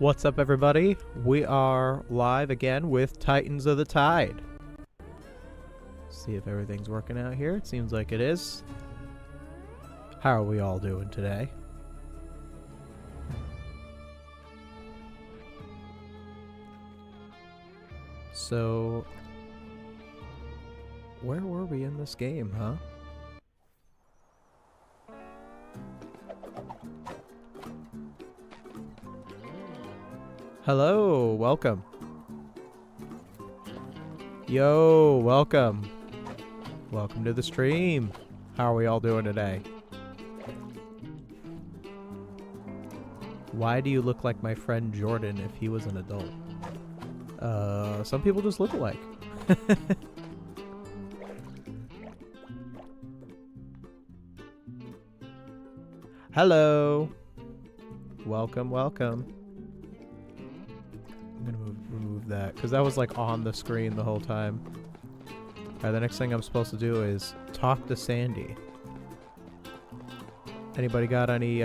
What's up, everybody? We are live again with Titans of the Tide. See if everything's working out here. It seems like it is. How are we all doing today? So, where were we in this game, huh? Hello, welcome. Yo, welcome. Welcome to the stream. How are we all doing today? Why do you look like my friend Jordan if he was an adult? Some people just look alike. Hello. Welcome, welcome. I'm gonna remove that because that was like on the screen the whole time. Alright, the next thing I'm supposed to do is talk to Sandy. Anybody got any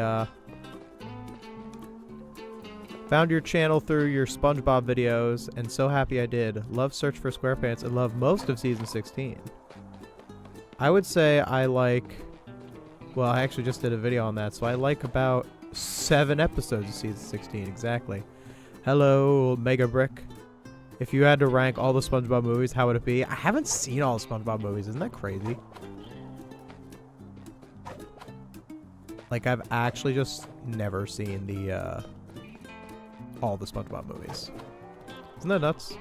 found your channel through your SpongeBob videos and so happy I did. Love Search for SquarePants and love most of season 16. I would say I like, well, I actually just did a video on that, so I like about 7 episodes of season 16 exactly. Hello, Mega Brick. If you had to rank all the SpongeBob movies, how would it be? I haven't seen all the SpongeBob movies. Isn't that crazy? Like, I've actually just never seen the, all the SpongeBob movies. Isn't that nuts?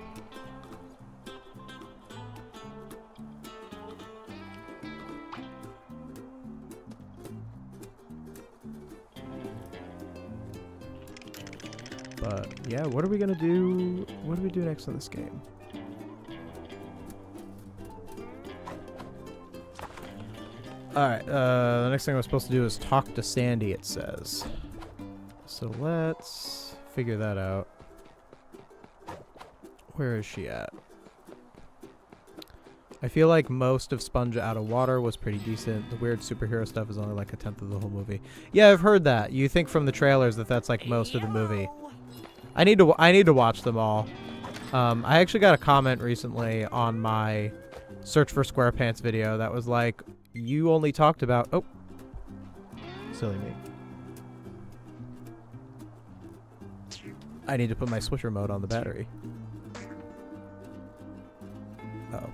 But yeah, what are we gonna do? What do we do next in this game? Alright, the next thing I'm supposed to do is talk to Sandy, it says. So let's figure that out. Where is she at? I feel like most of Sponge Out of Water was pretty decent. The weird superhero stuff is only like a tenth of the whole movie. Yeah, I've heard that. You think from the trailers that that's like most of the movie. I need to watch them all. I actually got a comment recently on my Search for SquarePants video that was like, you only talked about... Oh. Silly me. I need to put my switcher mode on the battery. Uh-oh.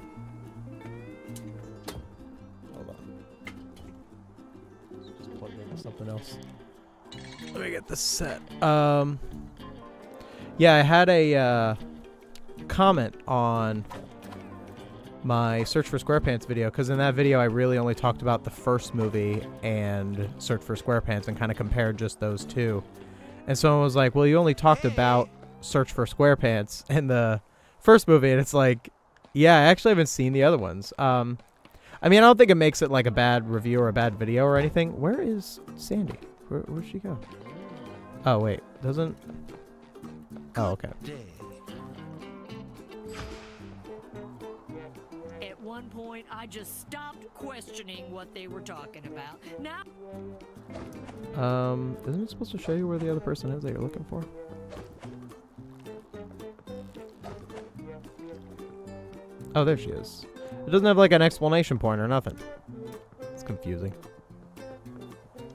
Hold on. Just plug into something else. Let me get this set. Yeah, I had a comment on my Search for SquarePants video, because in that video I really only talked about the first movie and Search for SquarePants and kind of compared just those two. And someone was like, well, you only talked about Search for SquarePants in the first movie, and it's like, yeah, I actually haven't seen the other ones. I mean, I don't think it makes it like a bad review or a bad video or anything. Where is Sandy? Where'd she go? Oh, wait. Doesn't... Oh, okay. At one point, I just stopped questioning what they were talking about. Now, isn't it supposed to show you where the other person is that you're looking for? Oh, there she is. It doesn't have like an explanation point or nothing. It's confusing.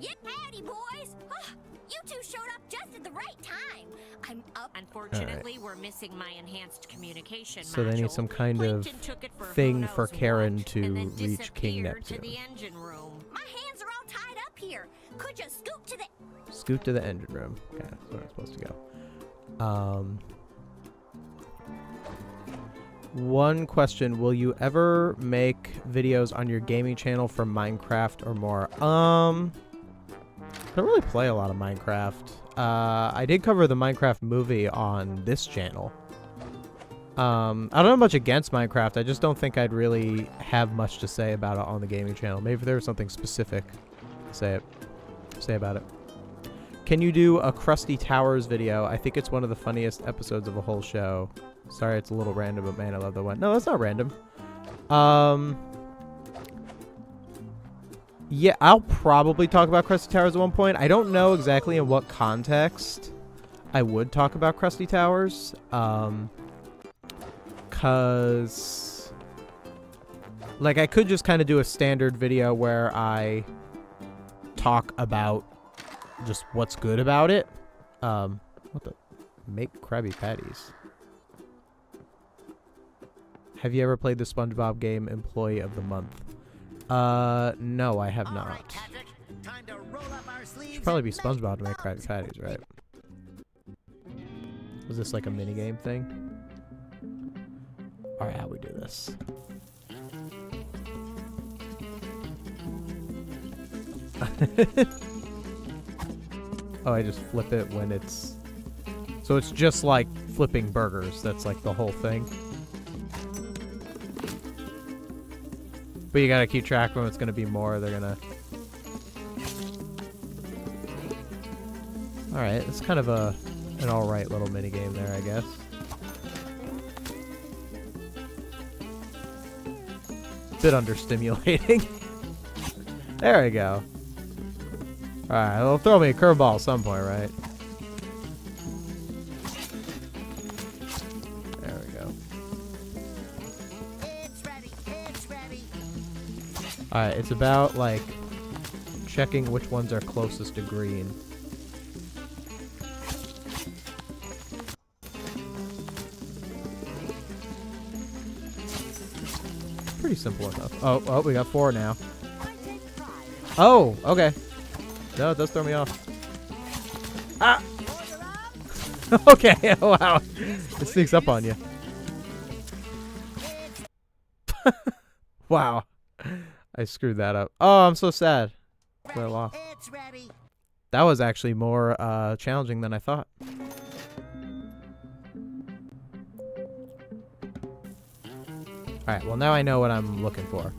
Yeah, howdy, boys. Oh, you two showed up just at the right time. I'm up. unfortunately, we're missing my enhanced communication So they need module. some kind of Plankton took it for who thing knows for Karen what, to and then reach King disappeared to Neptune. the engine room. My hands are all tied up here. Could you scoot to the... Scoot to the engine room. Okay, that's where I'm supposed to go. One question. Will you ever make videos on your gaming channel for Minecraft or more? I don't really play a lot of Minecraft. I did cover the Minecraft movie on this channel. I don't have much against Minecraft. I just don't think I'd really have much to say about it on the gaming channel. Maybe if there was something specific to say about it. Can you do a Krusty Towers video? I think it's one of the funniest episodes of the whole show. Sorry, it's a little random, but man, I love that one. No, that's not random. Yeah, I'll probably talk about Krusty Towers at one point. I don't know exactly in what context. I would talk about Krusty Towers. Cause like I could just kind of do a standard video where I talk about just what's good about it. What the? Make Krabby Patties. Have you ever played the SpongeBob game Employee of the Month? No, I have not. Right, Patrick, time to roll up our sleeves. Should probably be SpongeBob to make Krabby Patties, right? Was this like a mini game thing? Alright, how we do this? Oh, I just flip it when it's... So it's just like flipping burgers. That's like the whole thing. But you gotta keep track of when it's gonna be more. They're gonna... Alright, it's kind of an alright little mini game there, I guess. Bit understimulating. There we go. Alright, it'll throw me a curveball at some point, right? There we go. It's ready. It's ready. Alright, it's about, like, checking which ones are closest to green. Pretty simple enough. Oh, we got 4 now. Oh, okay. No, it does throw me off. Ah! Okay, wow. It sneaks up on you. Wow. I screwed that up. Oh, I'm so sad. I lost. It's ready. That was actually more challenging than I thought. Alright, well now I know what I'm looking for.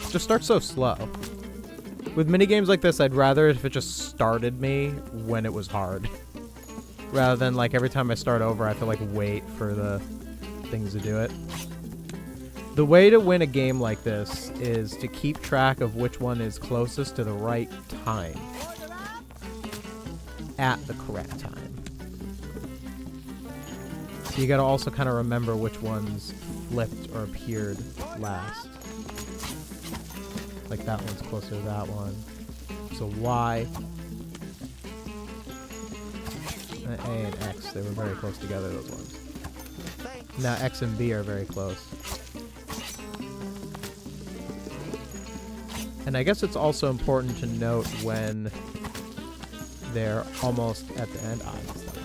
Just start so slow. With minigames like this, I'd rather if it just started me when it was hard. Rather than like every time I start over, I have to like wait for the things to do it. The way to win a game like this is to keep track of which one is closest to the right time. At the correct time. So you gotta also kind of remember which ones flipped or appeared last. Like that one's closer to that one. So Y. A and X, they were very close together, those ones. Now X and B are very close. And I guess it's also important to note when they're almost at the end. Ah, that's not right.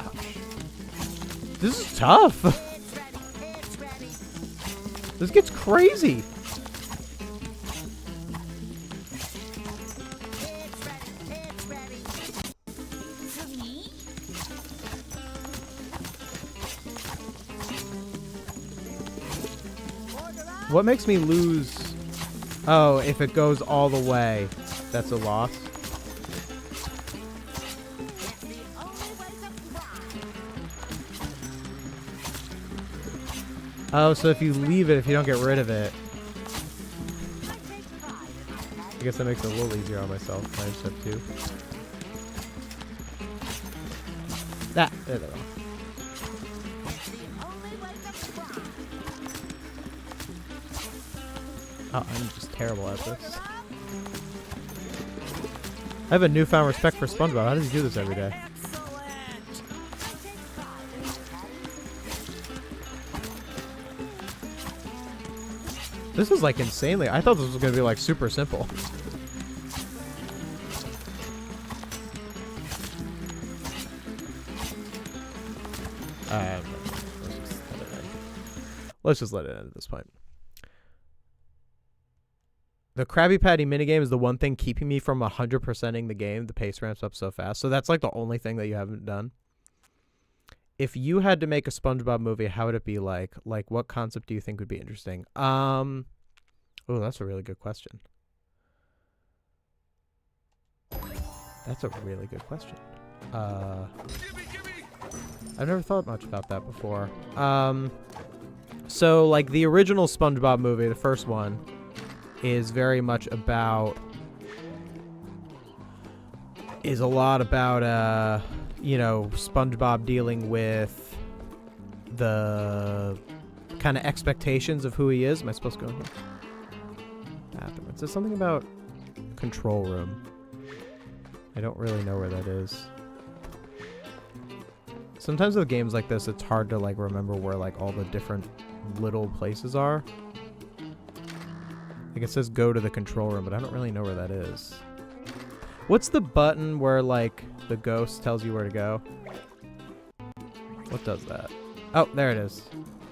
Ouch. This is tough. This gets crazy. What makes me lose? Oh, if it goes all the way, that's a loss. Oh, so if you leave it, if you don't get rid of it. I guess that makes it a little easier on myself. I just have 2. There they go. Oh, I'm just terrible at this. I have a newfound respect for SpongeBob. How does he do this every day? This is like insanely. I thought this was going to be like super simple. Let's just let it end at this point. The Krabby Patty minigame is the one thing keeping me from 100%ing the game. The pace ramps up so fast. So that's like the only thing that you haven't done. If you had to make a SpongeBob movie, how would it be like? Like, what concept do you think would be interesting? Oh, that's a really good question. That's a really good question. I've never thought much about that before. So, like, the original SpongeBob movie, the first one, is very much about... is a lot about, you know, SpongeBob dealing with the kind of expectations of who he is. Am I supposed to go in here? Bathroom. It says something about control room. I don't really know where that is. Sometimes with games like this, it's hard to, like, remember where, like, all the different little places are. Like, it says go to the control room, but I don't really know where that is. What's the button where, like, the ghost tells you where to go? What does that? Oh, there it is.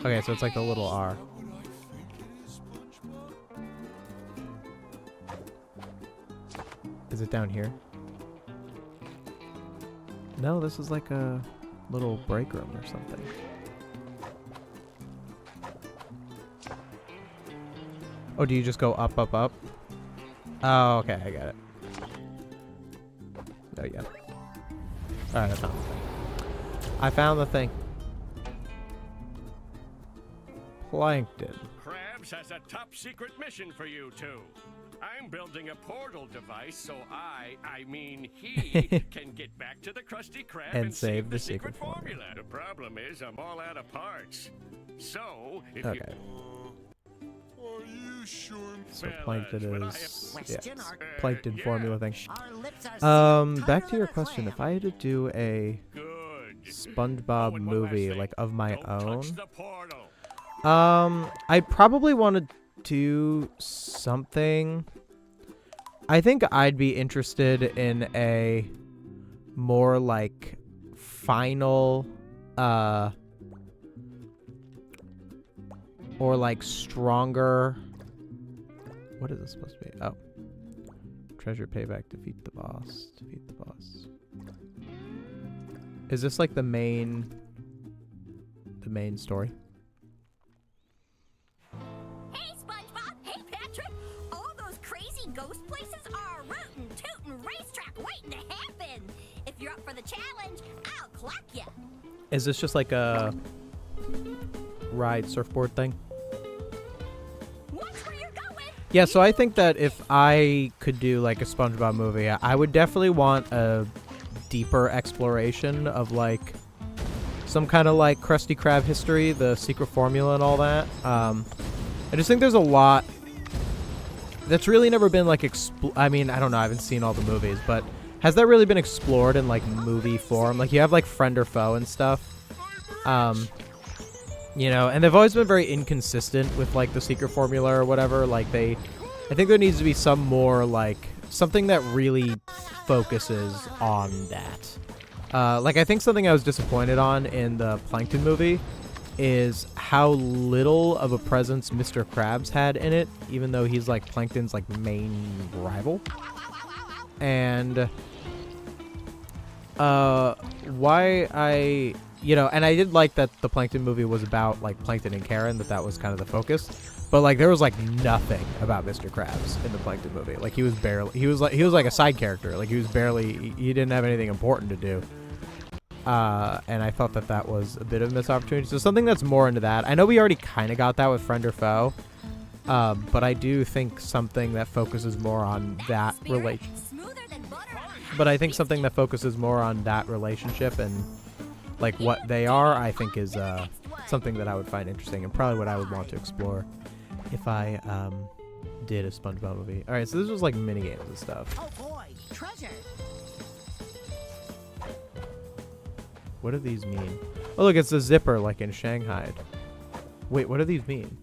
Okay, so it's like the little R. Is it down here? No, this is like a little break room or something. Oh, do you just go up, up, up? Oh, okay, I got it. Oh, yeah. Alright, I found the thing. I found the thing. Plankton. Krabs has a top secret mission for you two. I'm building a portal device so I mean he, can get back to the Krusty Krab and save the secret formula. The problem is I'm all out of parts. So, if you... Are you sure? So Plankton is... yeah, Question, our- Plankton formula thing. Our lips are sealed Back to tighter your than a question. clam. If I had to do a Good. SpongeBob Oh, and one last movie, thing. like, of my Don't own... touch the portal. I'd probably want to do something. I think I'd be interested in a more like final, or like stronger. What is this supposed to be? Oh, treasure payback, defeat the boss, defeat the boss. Is this like the main story? Hey, SpongeBob. Hey, Patrick. All those crazy ghost places are a rootin' tootin' racetrack waiting to happen. If you're up for the challenge, I'll clock you. Is this just like a ride surfboard thing? Watch where you're going. Yeah, so I think that if I could do like a SpongeBob movie, I would definitely want a deeper exploration of like some kind of like Krusty Krab history, the secret formula and all that. I just think there's a lot that's really never been like I mean, I don't know, I haven't seen all the movies, but has that really been explored in like movie form? Like you have like Friend or Foe and stuff. You know, and they've always been very inconsistent with like the secret formula or whatever. Like I think there needs to be some more like something that really focuses on that. Like I think something I was disappointed on in the Plankton movie is how little of a presence Mr. Krabs had in it, even though he's like Plankton's like main rival. And and I did like that the Plankton movie was about like Plankton and Karen, that was kind of the focus. But like there was like nothing about Mr. Krabs in the Plankton movie. Like he was like a side character. Like he didn't have anything important to do. And I thought that was a bit of a missed opportunity. So something that's more into that. I know we already kind of got that with Friend or Foe. But I do think something that focuses more on that relationship. But I think something that focuses more on that relationship and like what they are, I think is something that I would find interesting and probably what I would want to explore if I did a SpongeBob movie. All right, so this was like mini games and stuff. Oh boy, treasure. What do these mean? Oh, look, it's a zipper like in Shanghai. Wait, what do these mean?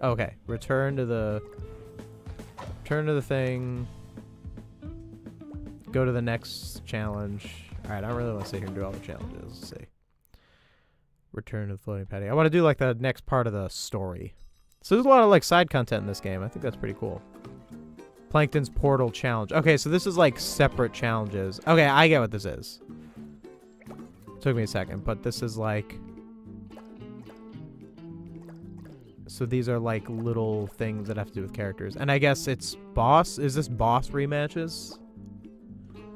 Okay, return to the thing. Go to the next challenge. All right, I don't really want to sit here and do all the challenges. Let's see. Return to the floating patty. I want to do like the next part of the story. So there's a lot of like side content in this game. I think that's pretty cool. Plankton's Portal Challenge. Okay, so this is like separate challenges. Okay, I get what this is. Took me a second, but this is like... So these are like little things that have to do with characters. And I guess it's boss. Is this boss rematches?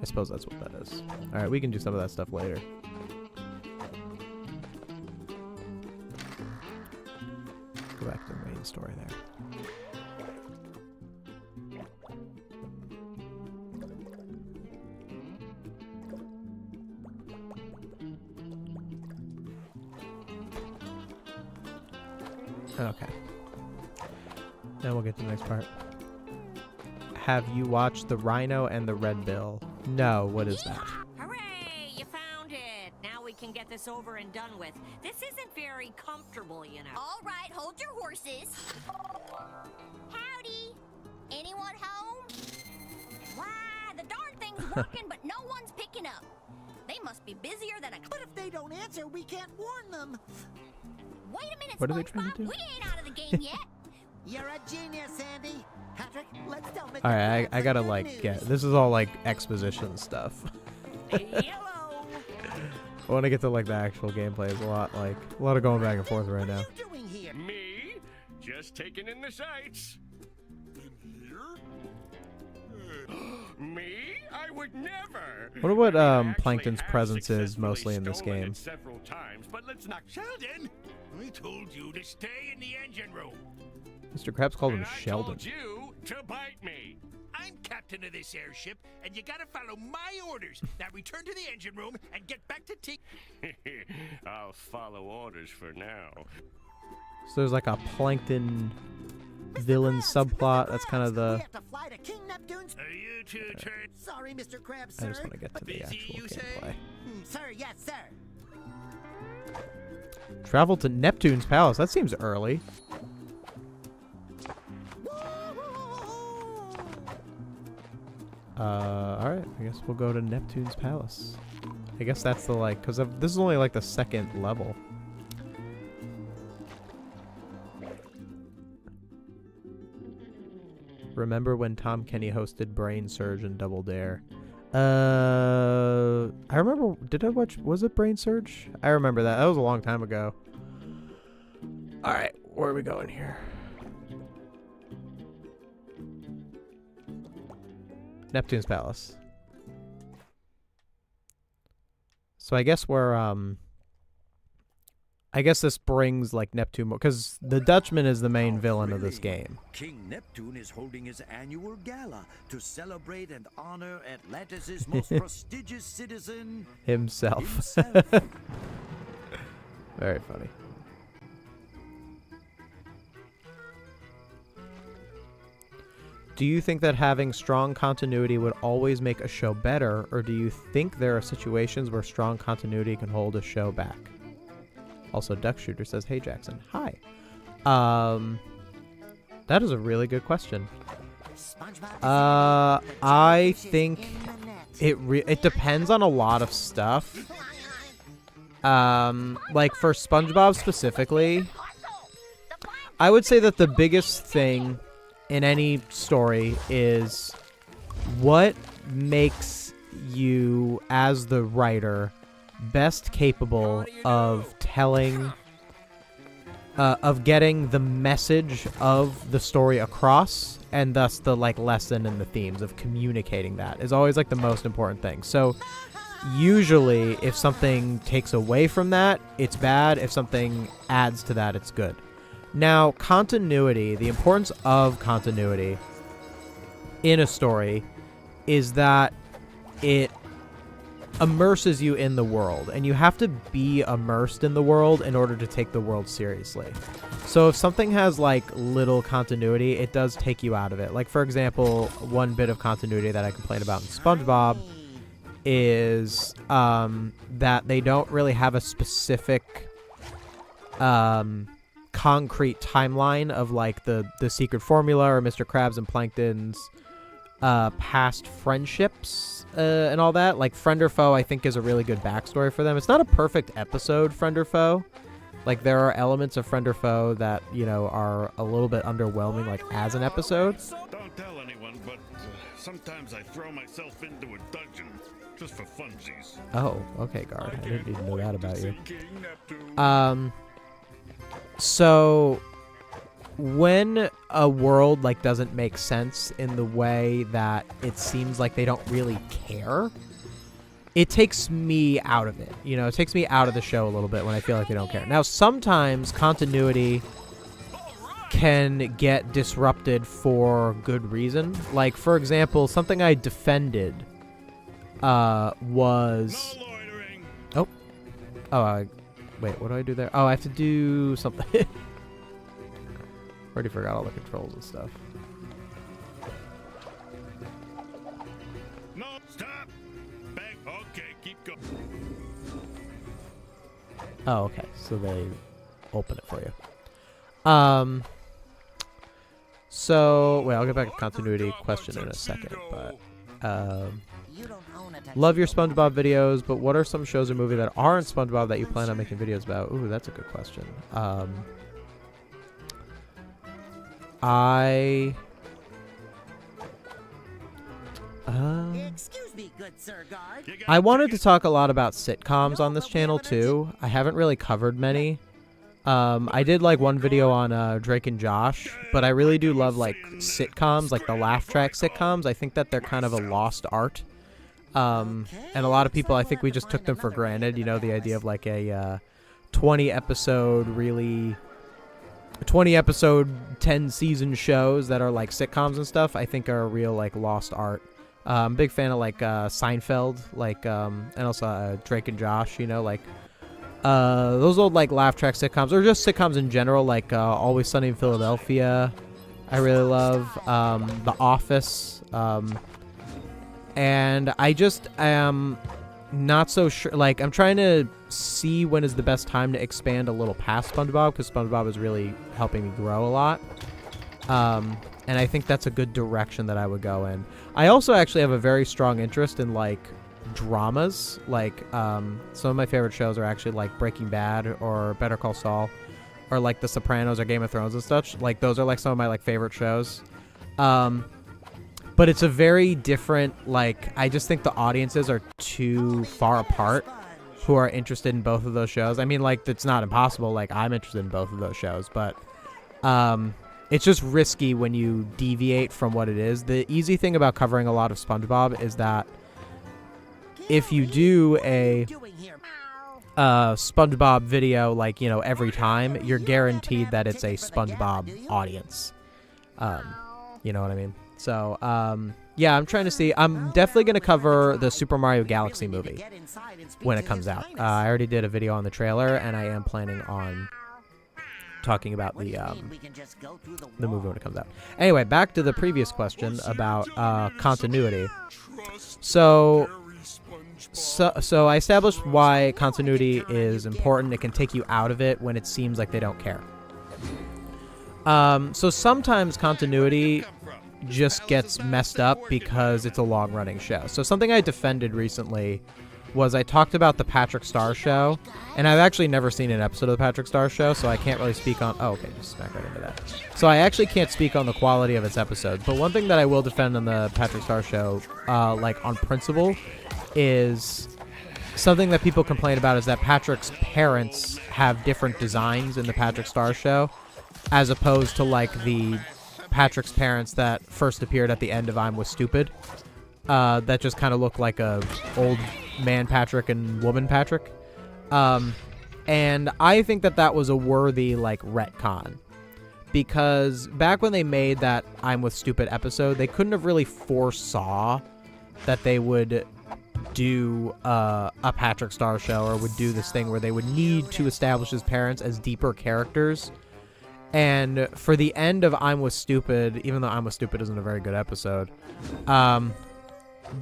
I suppose that's what that is. All right, we can do some of that stuff later. Go back to the main story there. Okay. Then we'll get to the next part. Have you watched The Rhino and the Red Bill? No, what is that? Hooray! You found it. Now we can get this over and done with. This isn't very comfortable, you know. All right, hold your horses. Howdy. Anyone home? Why, the darn thing's working, but no one's picking up. They must be busier than a... But if they don't answer, we can't warn them. Wait a minute, What are they trying to SpongeBob. do? We ain't out of the game yet. You're a genius, Sandy. Patrick, let's tell Mr. All right, Krabs I gotta the like good get. news. This is all like exposition stuff. Yellow. I want to get to like the actual gameplay. It's a lot of going back and forth right now. What are you doing here? Me? Just taking in the sights. In here? Me? I would never. Wonder what I mean, I actually Plankton's have presence is successfully mostly in this stolen game. it several times, but let's not. Sheldon, I told you to stay in the engine room. Mr. Krabs called him And I Sheldon. told you to bite me. I'm captain of this airship, and you gotta follow my orders. Now return to the engine room and get back to I'll follow orders for now. So there's like a Plankton Mr. villain Krabs, Mr. subplot. That's Krabs, kind of We the. have to fly to King Neptune's. Are you two turn? Sorry, Mr. Krabs, I sir. just want to get to the Busy, actual you say? gameplay. Sir, yes, sir. Travel to Neptune's palace. That seems early. All right. I guess we'll go to Neptune's palace. I guess that's the like, because this is only like the second level. Remember when Tom Kenny hosted Brain Surge and Double Dare? I remember. Did I watch? Was it Brain Surge? I remember that. That was a long time ago. All right, where are we going here? Neptune's palace. So I guess we're I guess this brings like Neptune, because the Dutchman is the main villain of this game. King Neptune is holding his annual gala to celebrate and honor Atlantis' most prestigious citizen Himself. Very funny. Do you think that having strong continuity would always make a show better, or do you think there are situations where strong continuity can hold a show back? Also, Duck Shooter says, "Hey Jackson, hi." That is a really good question. I think it depends on a lot of stuff. Like for SpongeBob specifically, I would say that the biggest thing in any story is what makes you, as the writer, best capable of telling, of getting the message of the story across, and thus the like lesson and the themes of communicating that is always like the most important thing. So usually if something takes away from that, it's bad. If something adds to that, it's good. Now, continuity, the importance of continuity in a story is that it immerses you in the world, and you have to be immersed in the world in order to take the world seriously. So if something has like little continuity, it does take you out of it. Like for example, one bit of continuity that I complain about in SpongeBob is that they don't really have a specific concrete timeline of like the secret formula or Mr. Krabs and Plankton's past friendships and all that. Like Friend or Foe, I think, is a really good backstory for them. It's not a perfect episode, Friend or Foe. Like there are elements of Friend or Foe that, you know, are a little bit underwhelming, like as an episode. Don't tell anyone, but sometimes I throw myself into a dungeon just for funsies. Oh, okay, Guard. I didn't even know that about you. King Neptune. So when a world like doesn't make sense in the way that it seems like they don't really care, it takes me out of it. You know, it takes me out of the show a little bit when I feel like they don't care. Now, sometimes continuity can get disrupted for good reason. Like, for example, something I defended was... Oh. Oh, wait, what do I do there? Oh, I have to do something. Already forgot all the controls and stuff. No, stop. Bang. Okay, keep going. Oh, okay. So they open it for you. So, wait, I'll get back to continuity question in a second, but, love your SpongeBob videos, but what are some shows or movie that aren't SpongeBob that you plan on making videos about? Ooh, that's a good question. Excuse me, good Sir Guard. I wanted to talk a lot about sitcoms on this channel, too. I haven't really covered many. I did, like, one video on Drake and Josh, but I really do love, like, sitcoms, like the laugh track sitcoms. I think that they're kind of a lost art. And a lot of people, I think we just took them for granted, you know, the idea of, like, a 20-episode, 10-season shows that are, like, sitcoms and stuff, I think are a real, like, lost art. I'm a big fan of, like, Seinfeld, like, and also Drake and Josh, you know, like, those old, like, laugh track sitcoms, or just sitcoms in general, like, Always Sunny in Philadelphia, I really love, The Office, and I just am not so sure, like, I'm trying to see when is the best time to expand a little past SpongeBob, because SpongeBob is really helping me grow a lot, and I think that's a good direction that I would go in. I also actually have a very strong interest in, like, dramas. Like, some of my favorite shows are actually, like, Breaking Bad or Better Call Saul or, like, The Sopranos or Game of Thrones and such. Like, those are, like, some of my, like, favorite shows. But it's a very different, like, I just think the audiences are too far apart who are interested in both of those shows. I mean, like, it's not impossible. Like, I'm interested in both of those shows, but it's just risky when you deviate from what it is. The easy thing about covering a lot of SpongeBob is that if you do a SpongeBob video, like, you know, every time, you're guaranteed that it's a SpongeBob audience. You know what I mean? So, yeah, I'm trying to see. I'm definitely going to cover the Super Mario Galaxy movie when it comes out. I already did a video on the trailer, and I am planning on talking about the movie when it comes out. Anyway, back to the previous question about continuity. So I established why continuity is important. It can take you out of it when it seems like they don't care. So sometimes continuity just gets messed up because it's a long-running show. So something I defended recently was I talked about the Patrick Star Show, and I've actually never seen an episode of the Patrick Star Show, so I can't really speak on... Oh, okay, just smack right into that. So I actually can't speak on the quality of its episodes, but one thing that I will defend on the Patrick Star Show, like on principle, is something that people complain about is that Patrick's parents have different designs in the Patrick Star Show, as opposed to, like, the Patrick's parents that first appeared at the end of I'm With Stupid, that just kind of look like a old man Patrick and woman Patrick. And I think that that was a worthy, like, retcon. Because back when they made that I'm With Stupid episode, they couldn't have really foresaw that they would do a Patrick Star Show, or would do this thing where they would need to establish his parents as deeper characters. And for the end of I'm With Stupid, even though I'm With Stupid isn't a very good episode,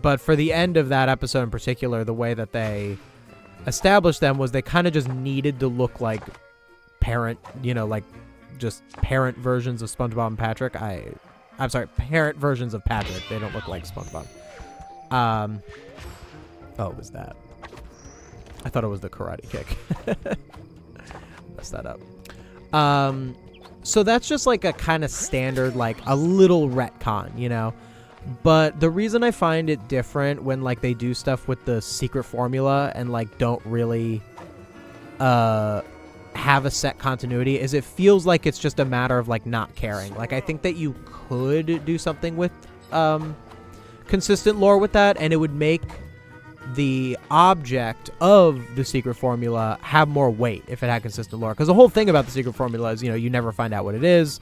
but for the end of that episode in particular, the way that they established them was they kind of just needed to look like parent, you know, like just parent versions of SpongeBob and Patrick. I'm sorry, parent versions of Patrick. They don't look like SpongeBob. Oh, it was that. I thought it was the karate kick. Messed that up. So that's just like a kind of standard, like a little retcon, you know? But the reason I find it different when, like, they do stuff with the secret formula and, like, don't really have a set continuity is it feels like it's just a matter of like not caring. Like I think that you could do something with consistent lore with that, and it would make the object of the secret formula have more weight if it had consistent lore. Because the whole thing about the secret formula is, you know, you never find out what it is.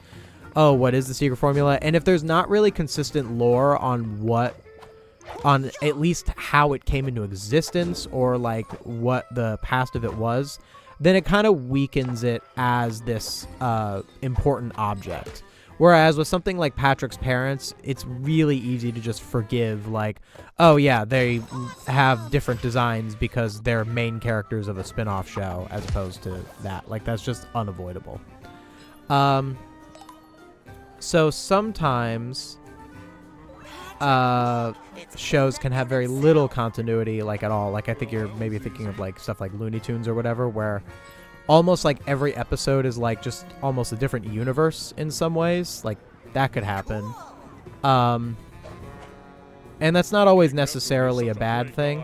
Oh, what is the secret formula? And if there's not really consistent lore on at least how it came into existence or like what the past of it was, then it kind of weakens it as this important object. Whereas with something like Patrick's parents, it's really easy to just forgive, like, oh yeah, they have different designs because they're main characters of a spin-off show, as opposed to that. Like, that's just unavoidable. So sometimes shows can have very little continuity, like at all. Like I think you're maybe thinking of like stuff like Looney Tunes or whatever, where almost like every episode is like just almost a different universe in some ways. Like that could happen. And that's not always necessarily a bad thing.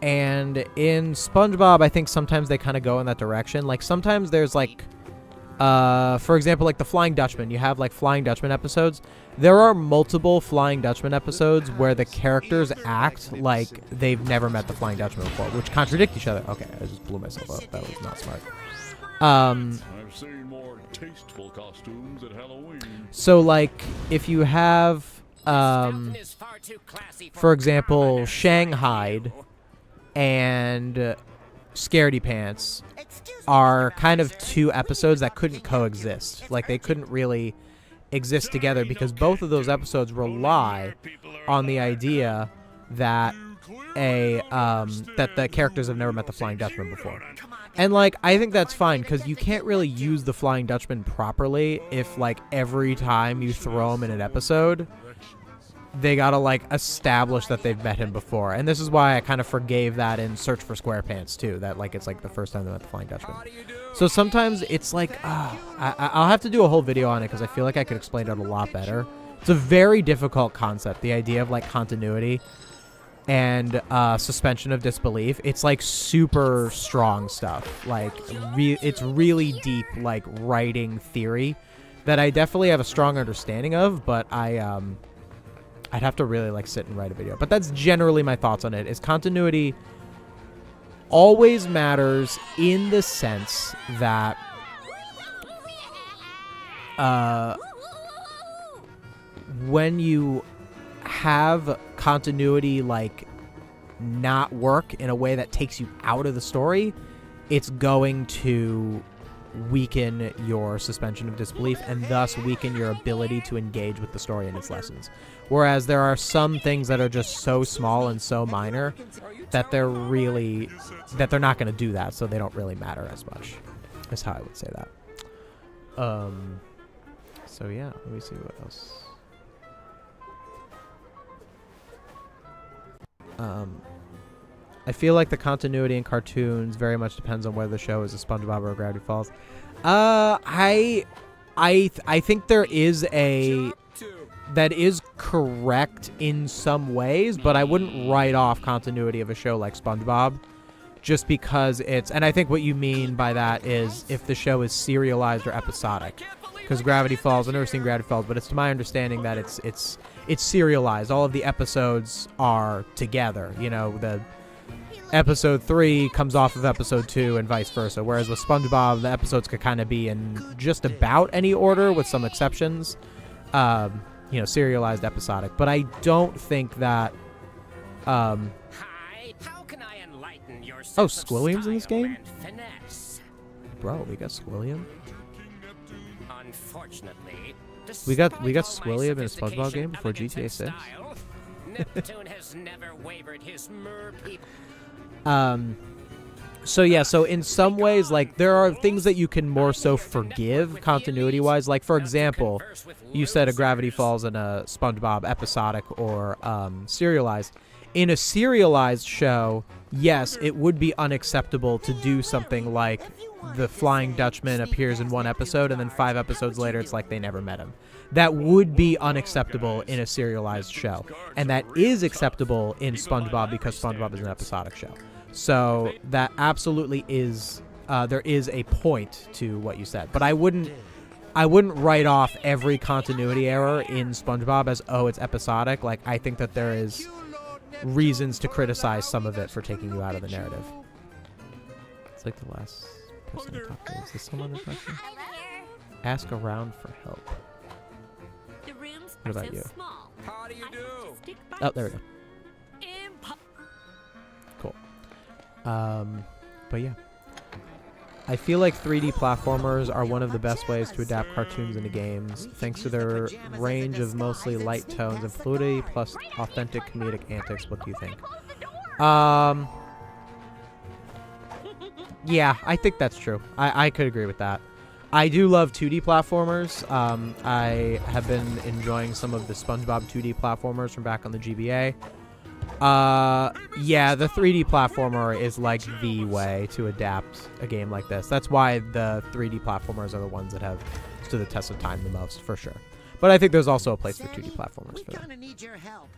And in SpongeBob, I think sometimes they kind of go in that direction. Like sometimes there's like, for example, like the Flying Dutchman. You have like Flying Dutchman episodes. There are multiple Flying Dutchman episodes where the characters act like they've never met the Flying Dutchman before, which contradict each other. Okay, I just blew myself up. That was not smart. I've seen more tasteful costumes at Halloween. So like if you have, for example, Shanghai and Scaredy Pants are kind of two episodes that couldn't coexist. Like they couldn't really exist together because both of those episodes rely on the idea that that the characters have never met the Flying Dutchman before. And like I think that's fine because you can't really use the Flying Dutchman properly if like every time you throw him in an episode they gotta like establish that they've met him before. And this is why I kind of forgave that in Search for SquarePants too, that like it's like the first time they met the Flying Dutchman. So sometimes it's like I'll have to do a whole video on it because I feel like I could explain it a lot better. It's a very difficult concept, the idea of like continuity and suspension of disbelief. It's like super strong stuff. Like it's really deep like writing theory that I definitely have a strong understanding of, but I'd have to really like sit and write a video. But that's generally my thoughts on it. Is continuity always matters in the sense that when you have continuity like not work in a way that takes you out of the story, it's going to weaken your suspension of disbelief and thus weaken your ability to engage with the story and its lessons. Whereas there are some things that are just so small and so minor that they're not going to do that, so they don't really matter as much. Is how I would say that. So yeah, let me see what else. I feel like the continuity in cartoons very much depends on whether the show is a SpongeBob or a Gravity Falls. I think there is that is correct in some ways, but I wouldn't write off continuity of a show like SpongeBob just because it's, and I think what you mean by that is if the show is serialized or episodic. Because Gravity Falls, I've never seen Gravity Falls, but it's to my understanding that it's serialized. All of the episodes are together. You know, the episode 3 comes off of episode 2 and vice versa. Whereas with SpongeBob, the episodes could kind of be in just about any order with some exceptions. You know, serialized episodic. But I don't think that... Hi, how can I enlighten your oh, Squilliam's in this game? finesse? Bro, we got Squilliam. Unfortunately, We got Squilliam in a SpongeBob game before GTA 6. Neptune has never wavered his mer people. So yeah, so in some ways, like, there are things that you can more so forgive continuity-wise. Like, for example, you said a Gravity Falls and a SpongeBob episodic or serialized. In a serialized show, yes, it would be unacceptable to do something like the Flying Dutchman appears in one episode and then 5 episodes later it's like they never met him. That would be unacceptable in a serialized show. And that is acceptable in SpongeBob because SpongeBob is an episodic show. So that absolutely is, there is a point to what you said. But I wouldn't write off every continuity error in SpongeBob as, oh, it's episodic. Like, I think that there is reasons to criticize some of it for taking you out of the narrative. It's like the last person I talked to. Is this someone in question? Ask around for help. The rooms What are about so you? small. How do you I do? have to stick by Oh, there we go. Impo- Cool. But yeah. I feel like 3D platformers are one of the best ways to adapt cartoons into games, thanks to their range of mostly light tones and fluidity, plus authentic comedic antics. What do you think? Yeah, I think that's true. I could agree with that. I do love 2D platformers. I have been enjoying some of the SpongeBob 2D platformers from back on the GBA. Yeah, the 3D platformer is like the way to adapt a game like this. That's why the 3D platformers are the ones that have stood the test of time the most, for sure. But I think there's also a place for 2D platformers for that. Need your help.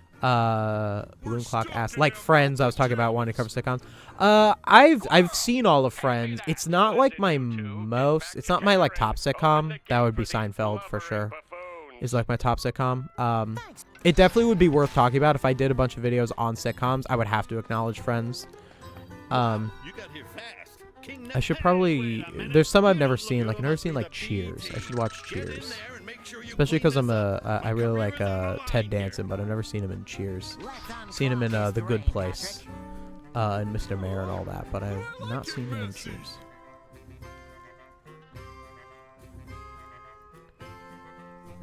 Balloon Clock asked, like Friends, I was talking about wanting to cover sitcoms. I've seen all of Friends. It's not like my most, it's not my like top sitcom. That would be Seinfeld for sure. Is like my top sitcom. It definitely would be worth talking about. If I did a bunch of videos on sitcoms, I would have to acknowledge Friends. I should probably, there's some I've never seen. Like I've never seen like Cheers. I should watch Cheers. Especially because I really like Ted Danson, but I've never seen him in Cheers. Seen him in The Good Place, and Mr. Mayor and all that, but I've not seen him in Cheers.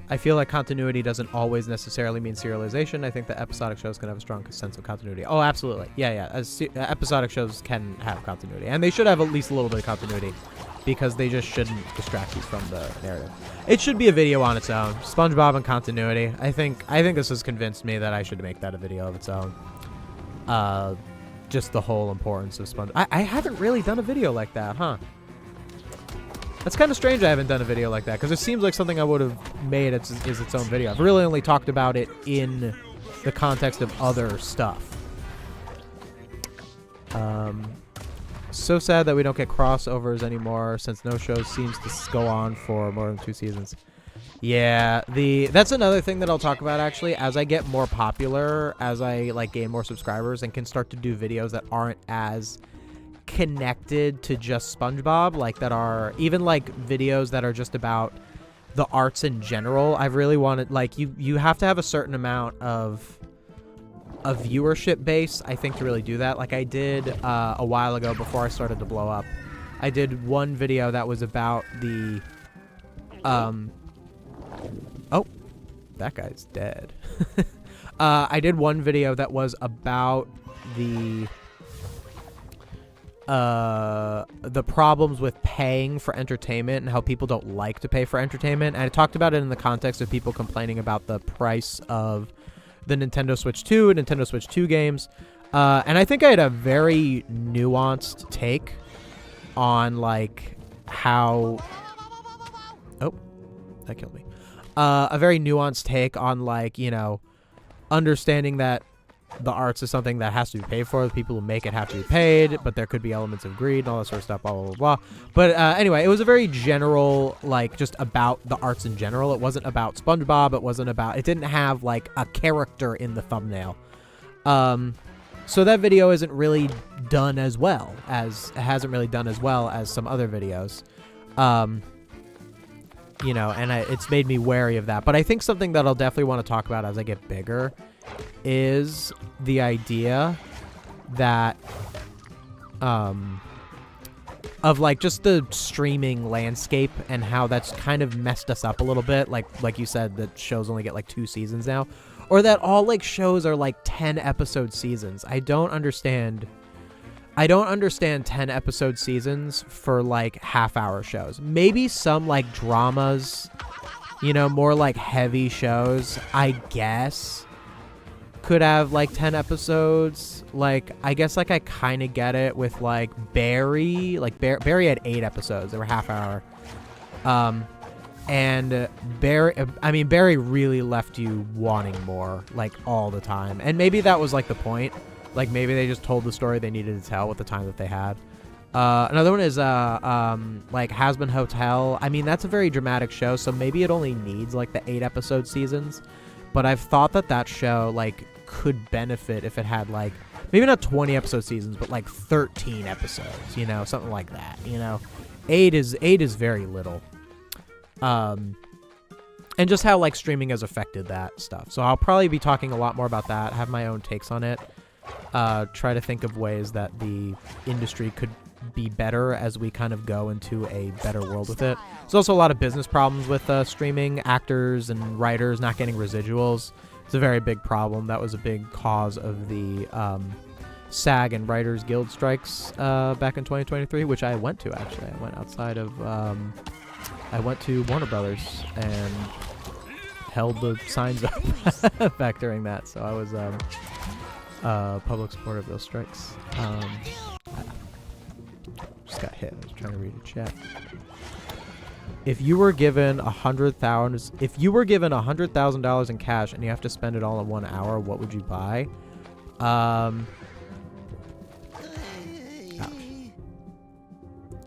I feel like continuity doesn't always necessarily mean serialization. I think that episodic shows can have a strong sense of continuity. Oh, absolutely. Yeah. Episodic shows can have continuity, and they should have at least a little bit of continuity, because they just shouldn't distract you from the narrative. It should be a video on its own. SpongeBob and continuity. I think this has convinced me that I should make that a video of its own. Just the whole importance of SpongeBob. I haven't really done a video like that, huh? That's kind of strange I haven't done a video like that, because it seems like something I would have made is its own video. I've really only talked about it in the context of other stuff. So sad that we don't get crossovers anymore, since no show seems to go on for more than 2 seasons. Yeah, that's another thing that I'll talk about, actually. As I get more popular, as I like gain more subscribers and can start to do videos that aren't as connected to just SpongeBob, like that are even like videos that are just about the arts in general. I've really wanted, like, you have to have a certain amount of a viewership base, I think, to really do that. Like I did a while ago before I started to blow up. I did one video that was about the oh, that guy's dead. I did one video that was about the problems with paying for entertainment and how people don't like to pay for entertainment. And I talked about it in the context of people complaining about the price of the Nintendo Switch 2 and Nintendo Switch 2 games. And I think I had a very nuanced take on like how... Oh, that killed me. A very nuanced take on like, you know, understanding that the arts is something that has to be paid for. The people who make it have to be paid, but there could be elements of greed and all that sort of stuff, blah, blah, blah, blah. But anyway, it was a very general, like, just about the arts in general. It wasn't about SpongeBob. It didn't have, like, a character in the thumbnail. So that video isn't really done as well as, it hasn't really done as well as some other videos. You know, and it's made me wary of that. But I think something that I'll definitely want to talk about as I get bigger is the idea that of like just the streaming landscape and how that's kind of messed us up a little bit. Like you said, that shows only get like 2 seasons now, or that all like shows are like 10 episode seasons. I don't understand 10 episode seasons for like half-hour shows. Maybe some like dramas, you know, more like heavy shows, I guess, could have like 10 episodes. Like, I guess like I kind of get it with like Barry. Like Barry had 8 episodes. They were half-hour. And Barry really left you wanting more, like, all the time. And maybe that was like the point. Like, maybe they just told the story they needed to tell with the time that they had. Another one is, like, Hazbin Hotel. I mean, that's a very dramatic show, so maybe it only needs, like, the 8-episode seasons. But I've thought that show, like, could benefit if it had, like, maybe not 20-episode seasons, but, like, 13 episodes, you know, something like that, you know. 8 is very little. And just how, like, streaming has affected that stuff. So I'll probably be talking a lot more about that, have my own takes on it. Try to think of ways that the industry could be better as we kind of go into a better world with it. There's also a lot of business problems with streaming, actors and writers not getting residuals. It's a very big problem. That was a big cause of the SAG and Writers Guild strikes back in 2023, which I went to, actually. I went outside of... I went to Warner Brothers and held the signs up back during that. So I was public supporter of those strikes. I just got hit. I was trying to read a chat. If you were given $100,000 in cash and you have to spend it all in 1 hour, what would you buy? Ouch.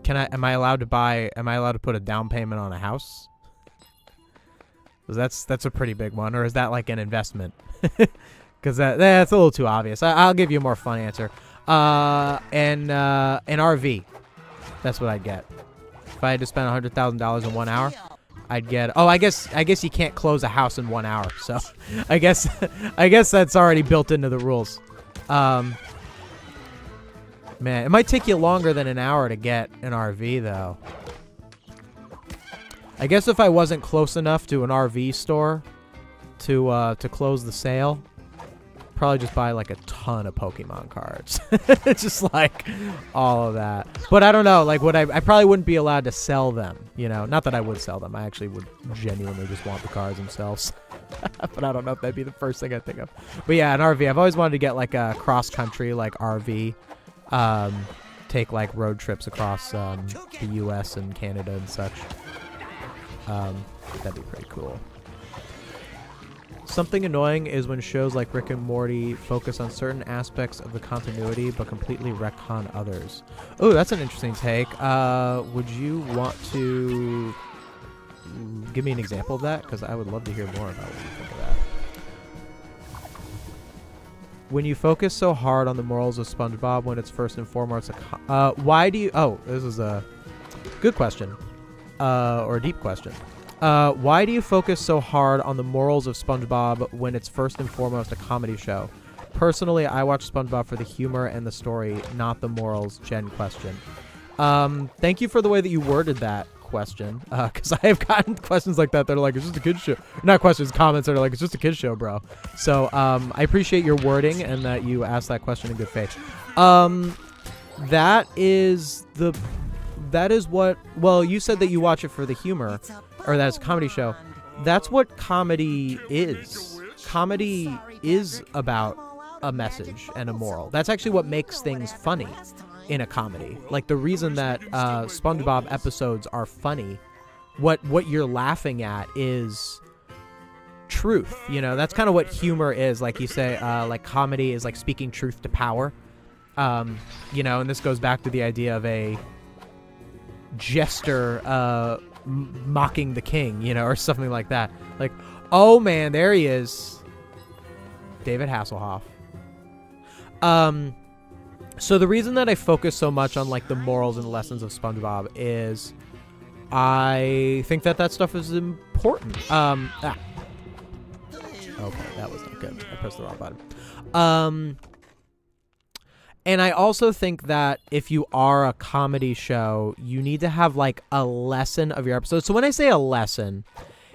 Am I allowed to put a down payment on a house? 'Cause that's a pretty big one, or is that like an investment? Because that's a little too obvious. I'll give you a more fun answer. An RV. That's what I'd get. If I had to spend $100,000 in 1 hour, I'd get. Oh, I guess you can't close a house in 1 hour. So, I guess that's already built into the rules. Man, it might take you longer than an hour to get an RV, though. I guess if I wasn't close enough to an RV store to close the sale, probably just buy like a ton of Pokemon cards. Just like all of that. But I don't know, like I probably wouldn't be allowed to sell them, you know. Not that I would sell them. I actually would genuinely just want the cards themselves. But I don't know if that'd be the first thing I'd think of. But yeah, an RV. I've always wanted to get like a cross-country like RV. Take like road trips across the US and Canada and such. That'd be pretty cool. Something annoying is when shows like Rick and Morty focus on certain aspects of the continuity but completely retcon others. Oh, that's an interesting take. Would you want to give me an example of that? Because I would love to hear more about what you think of that. When you focus so hard on the morals of SpongeBob when it's first and foremost why do you... Oh, this is a good question. Or a deep question. Why do you focus so hard on the morals of SpongeBob when it's first and foremost a comedy show? Personally, I watch SpongeBob for the humor and the story, not the morals. Gen question. Thank you for the way that you worded that question, because I have gotten questions like that that are like, it's just a kid's show. Not questions, comments that are like, it's just a kid's show, bro. So I appreciate your wording and that you asked that question in good faith. That is what, well, you said that you watch it for the humor, or that it's a comedy show. That's what comedy is. Comedy is about a message and a moral. That's actually what makes things funny in a comedy. Like the reason that SpongeBob episodes are funny, what you're laughing at is truth. You know, that's kind of what humor is. Like you say, like comedy is like speaking truth to power. You know, and this goes back to the idea of a jester mocking the king, you know, or something like that. Like, oh man, there he is, David Hasselhoff. So the reason that I focus so much on like the morals and lessons of SpongeBob is I think that stuff is important. Okay, that was not good. I pressed the wrong button. And I also think that if you are a comedy show, you need to have like a lesson of your episode. So when I say a lesson,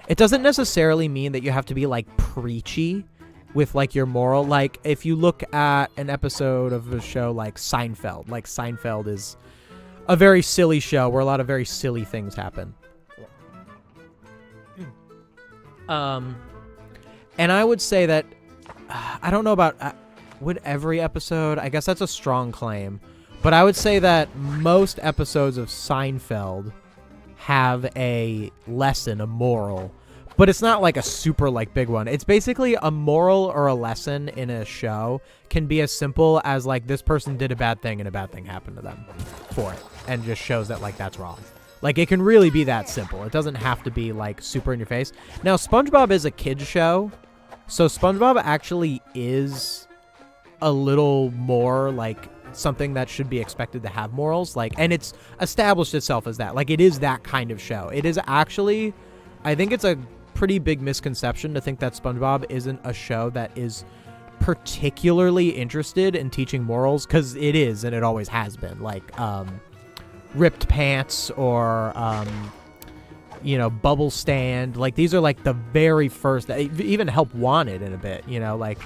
it doesn't necessarily mean that you have to be like preachy with like your moral. Like if you look at an episode of a show like Seinfeld is a very silly show where a lot of very silly things happen. And I would say that I don't know about would every episode, I guess that's a strong claim, but I would say that most episodes of Seinfeld have a lesson, a moral, but it's not like a super like big one. It's basically a moral or a lesson in a show can be as simple as like this person did a bad thing and a bad thing happened to them for it, and just shows that like that's wrong. Like it can really be that simple. It doesn't have to be like super in your face. Now SpongeBob is a kids show, so SpongeBob actually is a little more like something that should be expected to have morals, like, and it's established itself as that. Like it is that kind of show. It is actually, I think it's a pretty big misconception to think that SpongeBob isn't a show that is particularly interested in teaching morals, because it is, and it always has been. Like Ripped Pants or you know, Bubble Stand, like these are like the very first, even Help Wanted in a bit, you know, like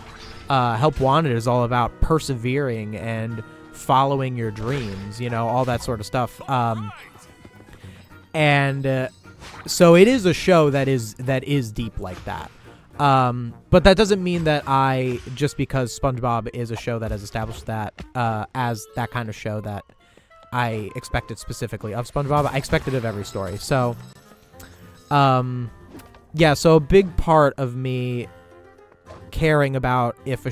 Help Wanted is all about persevering and following your dreams, you know, all that sort of stuff. So it is a show that is deep like that. But that doesn't mean that just because SpongeBob is a show that has established that as that kind of show, that I expect it specifically of SpongeBob. I expect it of every story. So, yeah. So a big part of me caring about if a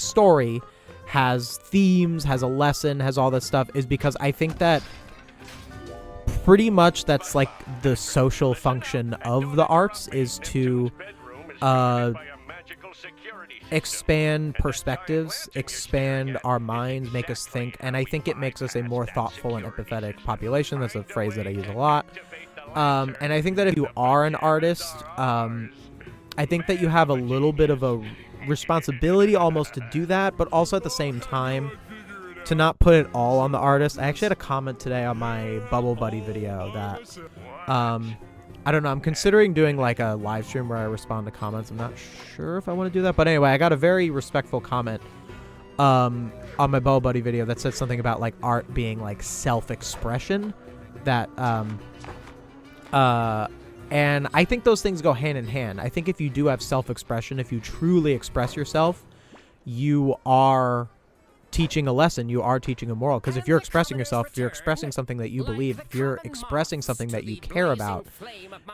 story has themes, has a lesson, has all this stuff, is because I think that pretty much that's like the social function of the arts, is to expand perspectives, expand our minds, make us think, and I think it makes us a more thoughtful and empathetic population. That's a phrase that I use a lot. And I think that if you are an artist, I think that you have a little bit of a responsibility almost to do that, but also at the same time to not put it all on the artist. I actually had a comment today on my Bubble Buddy video that I don't know, I'm considering doing like a live stream where I respond to comments. I'm not sure if I want to do that, but anyway, I got a very respectful comment on my Bubble Buddy video that said something about like art being like self-expression, that and I think those things go hand in hand. I think if you do have self-expression, if you truly express yourself, you are teaching a lesson, you are teaching a moral. Because if you're expressing yourself, if you're expressing something that you believe, if you're expressing something that you care about,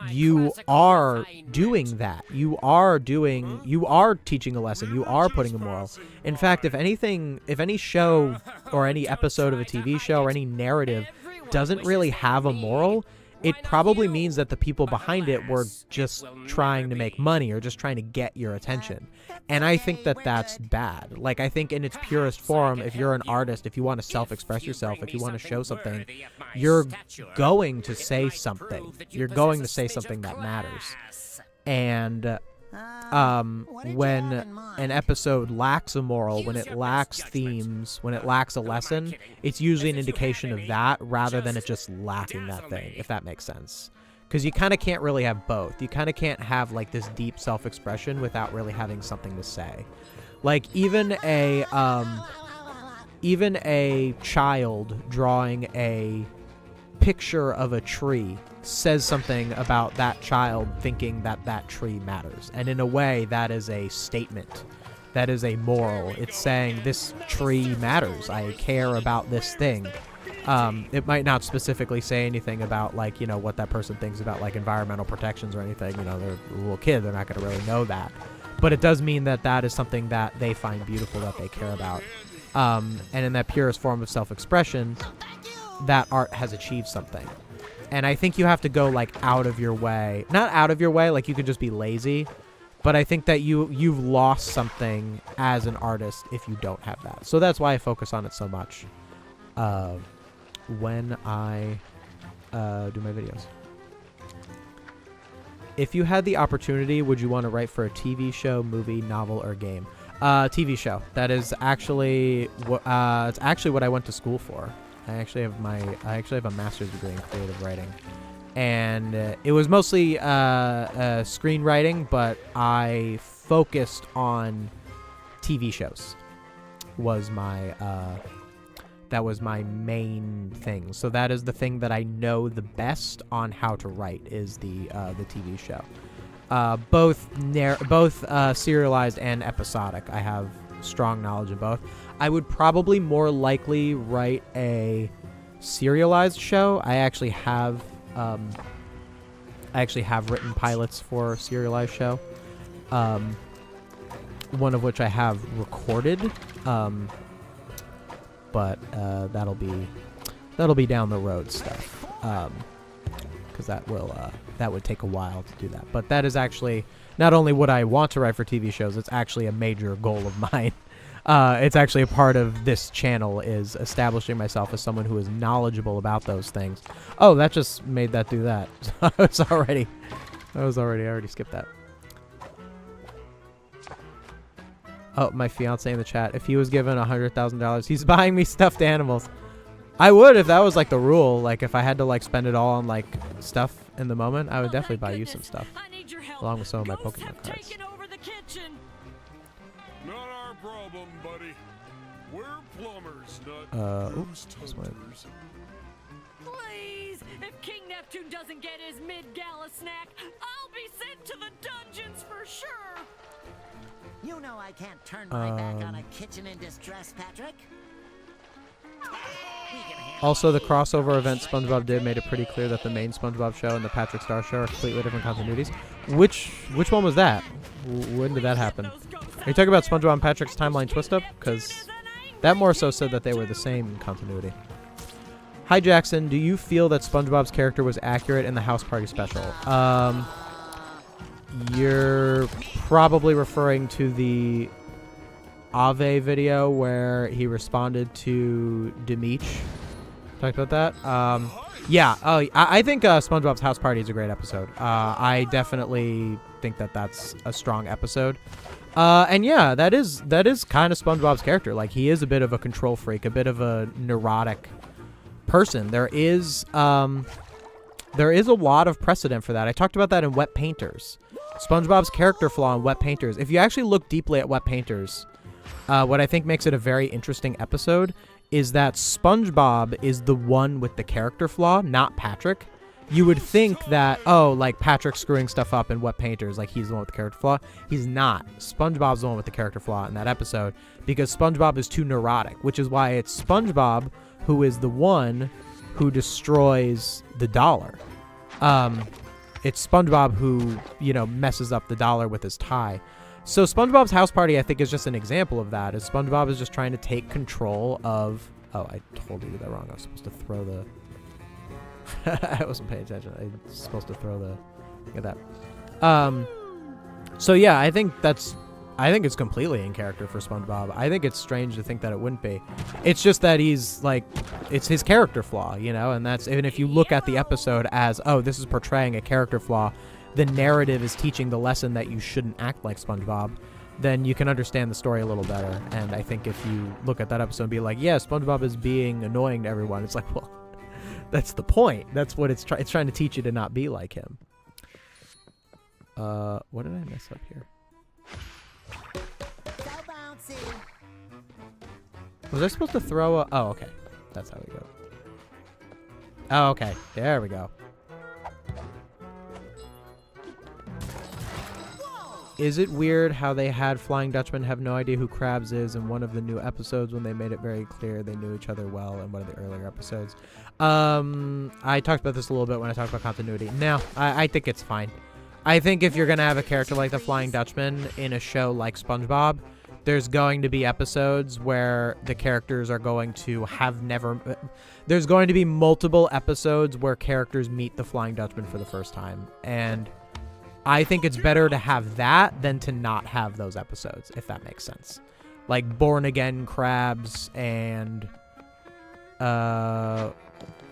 you are doing that. You are teaching a lesson, you are putting a moral. In fact, if any show or any episode of a TV show or any narrative doesn't really have a moral, it probably means that the people behind it were just trying to make money or just trying to get your attention. And I think that that's bad. Like, I think in its purest form, if you're an artist, if you want to self-express yourself, if you want to show something, you're going to say something. You're going to say something that matters. And when an episode lacks a moral, when it lacks themes, when it lacks a lesson, it's usually an indication of that rather than it just lacking that thing, if that makes sense. Because you kind of can't really have both. You kind of can't have like this deep self-expression without really having something to say. Like even a child drawing a picture of a tree says something about that child thinking that that tree matters. And in a way, that is a statement. That is a moral. It's saying this tree matters. I care about this thing. It might not specifically say anything about, like, you know, what that person thinks about, like, environmental protections or anything. You know, they're a little kid. They're not going to really know that. But it does mean that that is something that they find beautiful, that they care about. And in that purest form of self-expression, that art has achieved something. And I think you have to go, like, out of your way. Not out of your way, like, you could just be lazy. But I think that you've lost something as an artist if you don't have that. So that's why I focus on it so much when I do my videos. If you had the opportunity, would you want to write for a TV show, movie, novel, or game? TV show. That is actually it's actually what I went to school for. I actually have a master's degree in creative writing, and it was mostly screenwriting, but I focused on TV shows. That was my main thing. So that is the thing that I know the best on how to write, is the TV show. Both serialized and episodic. I have strong knowledge of both. I would probably more likely write a serialized show. I actually have I actually have written pilots for a serialized show. One of which I have recorded, but that'll be down the road stuff, because that would take a while to do that. But that is actually not only what I want to write for TV shows; it's actually a major goal of mine. It's actually a part of this channel is establishing myself as someone who is knowledgeable about those things. Oh, that just made that do that. I already skipped that. Oh, my fiance in the chat. If he was given $100,000, he's buying me stuffed animals. I would if that was like the rule. Like if I had to like spend it all on like stuff in the moment, I would definitely buy you some stuff, along with some of my Pokemon cards. Not our problem, buddy. We're plumbers, not Oops, this one. Please, if King Neptune doesn't get his mid-gala snack, I'll be sent to the dungeons for sure. You know I can't turn my back on a kitchen in distress, Patrick. Also, the crossover event SpongeBob did made it pretty clear that the main SpongeBob show and the Patrick Star show are completely different continuities. Which one was that? When did that happen? Are you talking about SpongeBob and Patrick's timeline twist-up? Because that more so said that they were the same continuity. Hi, Jackson. Do you feel that SpongeBob's character was accurate in the House Party special? You're probably referring to the Ave video where he responded to Demeech. Talked about that? Yeah. Oh, I think SpongeBob's House Party is a great episode. I definitely think that that's a strong episode. And yeah, that is kind of SpongeBob's character. Like, he is a bit of a control freak, a bit of a neurotic person. There is a lot of precedent for that. I talked about that in Wet Painters. SpongeBob's character flaw in Wet Painters. If you actually look deeply at Wet Painters, what I think makes it a very interesting episode is that SpongeBob is the one with the character flaw, not Patrick. You would think that, oh, like Patrick's screwing stuff up in Wet Painters, like he's the one with the character flaw. He's not. SpongeBob's the one with the character flaw in that episode because SpongeBob is too neurotic, which is why it's SpongeBob who is the one who destroys the dollar. It's SpongeBob who, messes up the dollar with his tie. So SpongeBob's House Party, I think, is just an example of that. Is SpongeBob is just trying to take control of... Oh, I totally did that wrong. I was supposed to throw the... I wasn't paying attention. I was supposed to throw the... Look at that. So yeah, I think it's completely in character for SpongeBob. I think it's strange to think that it wouldn't be. It's just that he's like, it's his character flaw, and that's, even if you look at the episode as, oh, this is portraying a character flaw, the narrative is teaching the lesson that you shouldn't act like SpongeBob, then you can understand the story a little better. And I think if you look at that episode and be like, yeah, SpongeBob is being annoying to everyone, it's like, well, that's the point. That's what it's trying to teach you to not be like him. What did I mess up here? So bouncy. Was I supposed to throw a... Oh, okay. That's how we go. Oh, okay. There we go. Is it weird how they had Flying Dutchman have no idea who Krabs is in one of the new episodes when they made it very clear they knew each other well in one of the earlier episodes? I talked about this a little bit when I talked about continuity. No, I think it's fine. I think if you're going to have a character like the Flying Dutchman in a show like SpongeBob, there's going to be episodes where the characters are going to have never... There's going to be multiple episodes where characters meet the Flying Dutchman for the first time. And I think it's better to have that than to not have those episodes, if that makes sense. Like Born Again Krabs and...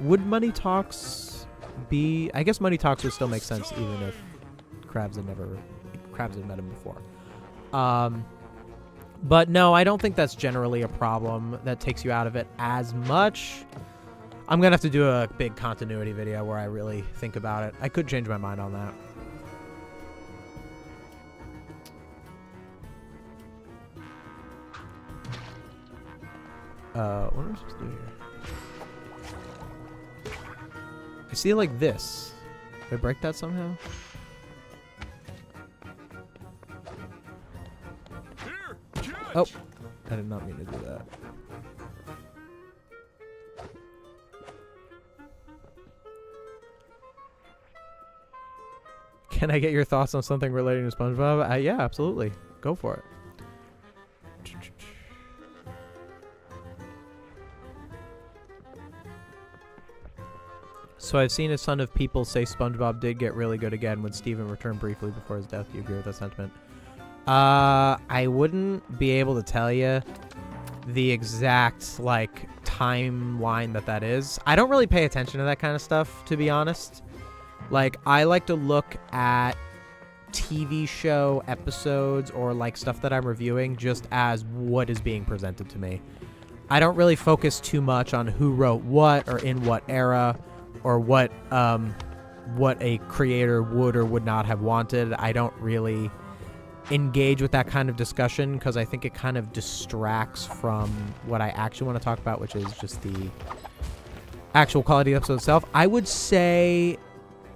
would Money Talks be... I guess Money Talks would still make sense even if Krabs had met him before. But no, I don't think that's generally a problem that takes you out of it as much. I'm going to have to do a big continuity video where I really think about it. I could change my mind on that. What am I supposed to do here? I see it like this. Did I break that somehow? Oh, I did not mean to do that. Can I get your thoughts on something relating to SpongeBob? Yeah, absolutely. Go for it. So I've seen a ton of people say SpongeBob did get really good again when Steven returned briefly before his death. Do you agree with that sentiment? I wouldn't be able to tell you the exact, like, timeline that is. I don't really pay attention to that kind of stuff, to be honest. Like, I like to look at TV show episodes or, like, stuff that I'm reviewing just as what is being presented to me. I don't really focus too much on who wrote what or in what era or what a creator would or would not have wanted. I don't really engage with that kind of discussion because I think it kind of distracts from what I actually want to talk about, which is just the actual quality of the episode itself. I would say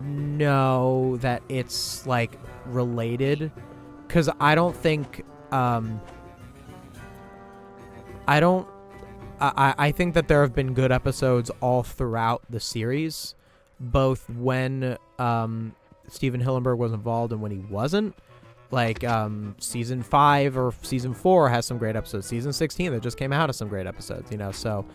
no, that it's, like, related, because I don't think I think that there have been good episodes all throughout the series, both when Steven Hillenburg was involved and when he wasn't. Like, Season 5 or Season 4 has some great episodes. Season 16 that just came out has some great episodes, you know, so...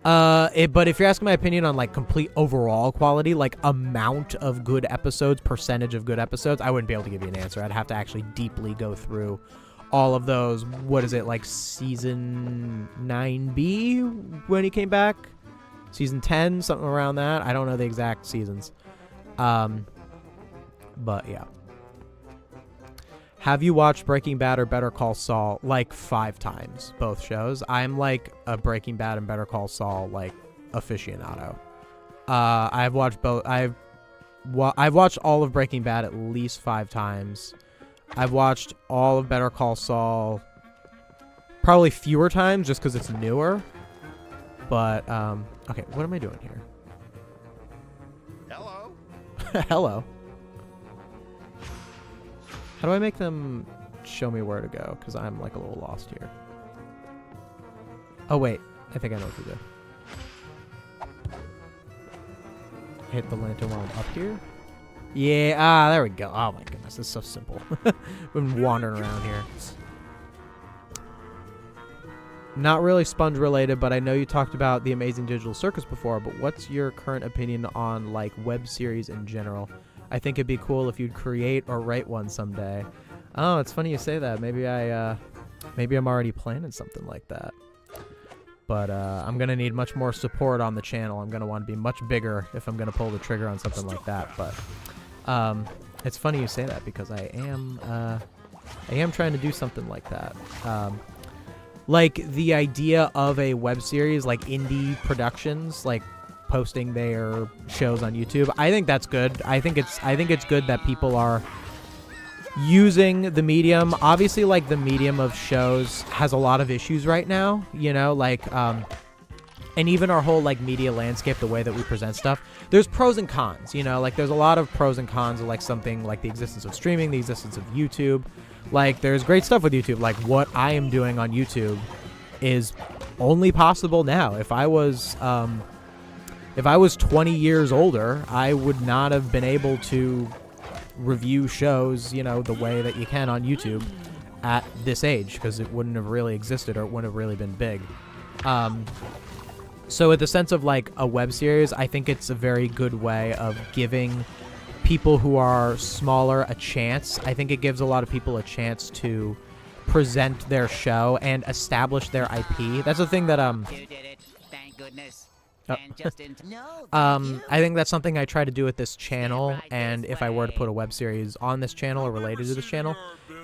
but if you're asking my opinion on, like, complete overall quality, like, amount of good episodes, percentage of good episodes, I wouldn't be able to give you an answer. I'd have to actually deeply go through all of those. What is it, like season 9B when he came back? Season 10, something around that. I don't know the exact seasons. But yeah. Have you watched Breaking Bad or Better Call Saul? Like 5 times, both shows. I'm like a Breaking Bad and Better Call Saul like aficionado. I've watched both. I've watched all of Breaking Bad at least 5 times. I've watched all of Better Call Saul probably fewer times just because it's newer. But, okay, what am I doing here? Hello? Hello. How do I make them show me where to go? Because I'm, like, a little lost here. Oh, wait. I think I know what to do. Hit the lantern while I'm up here. Yeah, there we go. Oh, my goodness. This is so simple. We've been wandering around here. Not really Sponge related, but I know you talked about The Amazing Digital Circus before, but what's your current opinion on, like, web series in general? I think it'd be cool if you'd create or write one someday. Oh, it's funny you say that. Maybe I'm already planning something like that. But I'm going to need much more support on the channel. I'm going to want to be much bigger if I'm going to pull the trigger on something like that. But it's funny you say that because I am trying to do something like that. Like the idea of a web series, like indie productions, like posting their shows on YouTube. I think that's good. I think it's good that people are using the medium. Obviously, like, the medium of shows has a lot of issues right now, you know, like, and even our whole, like, media landscape, the way that we present stuff, there's pros and cons, you know, like, there's a lot of pros and cons of, like, something like the existence of streaming, the existence of YouTube. Like, there's great stuff with YouTube. Like, what I am doing on YouTube is only possible now. If I was 20 years older, I would not have been able to review shows, you know, the way that you can on YouTube at this age, because it wouldn't have really existed or it wouldn't have really been big. So in the sense of, like, a web series, I think it's a very good way of giving people who are smaller a chance. I think it gives a lot of people a chance to present their show and establish their IP. That's the thing that You did it. Thank goodness. Oh. And just in I think that's something I try to do with this channel, and if I were to put a web series on this channel or related to this channel,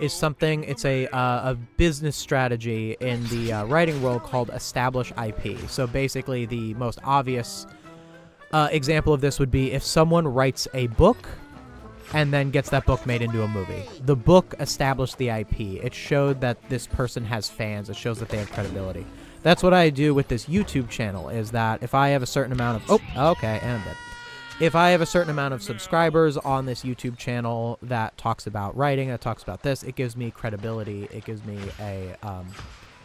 is something, it's a business strategy in the writing world called establish IP. So basically the most obvious example of this would be if someone writes a book and then gets that book made into a movie. The book established the IP. It showed that this person has fans. It shows that they have credibility. That's what I do with this YouTube channel, is that if I have a certain amount of... Oh, okay, and I'm dead. If I have a certain amount of subscribers on this YouTube channel that talks about writing, that talks about this, it gives me credibility. It gives me a...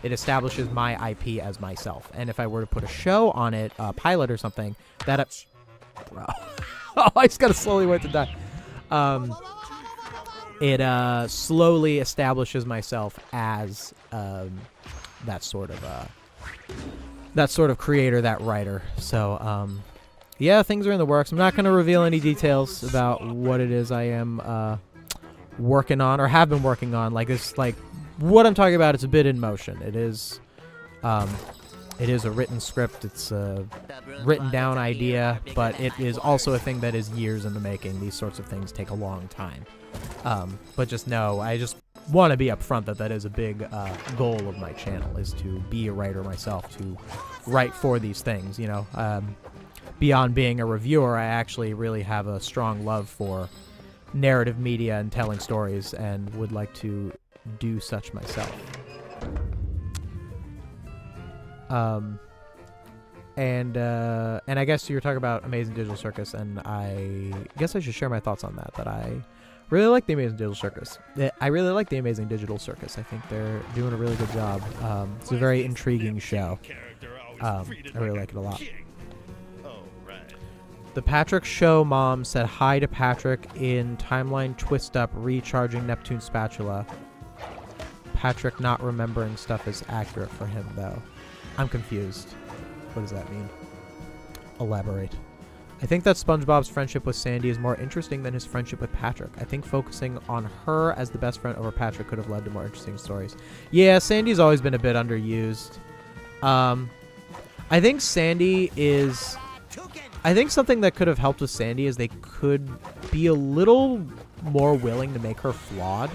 it establishes my IP as myself. And if I were to put a show on it, a pilot or something, that... Bro. Oh, I just gotta slowly wait to die. it slowly establishes myself as that sort of creator, that writer. So yeah, things are in the works. I'm not going to reveal any details about what it is I am working on or have been working on. Like this, like what I'm talking about, it's a bit in motion. It is a written script. It's a written down idea, but it is also a thing that is years in the making. These sorts of things take a long time. But just know, I just want to be upfront that is a big goal of my channel, is to be a writer myself, to write for these things, you know. Beyond being a reviewer, I actually really have a strong love for narrative media and telling stories, and would like to do such myself. And I guess you were talking about Amazing Digital Circus, and I guess I should share my thoughts on that. That I really like the Amazing Digital Circus. I really like the Amazing Digital Circus. I think they're doing a really good job. It's a very intriguing show. I really like it a lot. The Patrick Show mom said hi to Patrick in timeline twist up recharging Neptune spatula. Patrick not remembering stuff is accurate for him though. I'm confused. What does that mean? Elaborate. I think that SpongeBob's friendship with Sandy is more interesting than his friendship with Patrick. I think focusing on her as the best friend over Patrick could have led to more interesting stories. Yeah, Sandy's always been a bit underused. I think Sandy is... I think something that could have helped with Sandy is they could be a little more willing to make her flawed.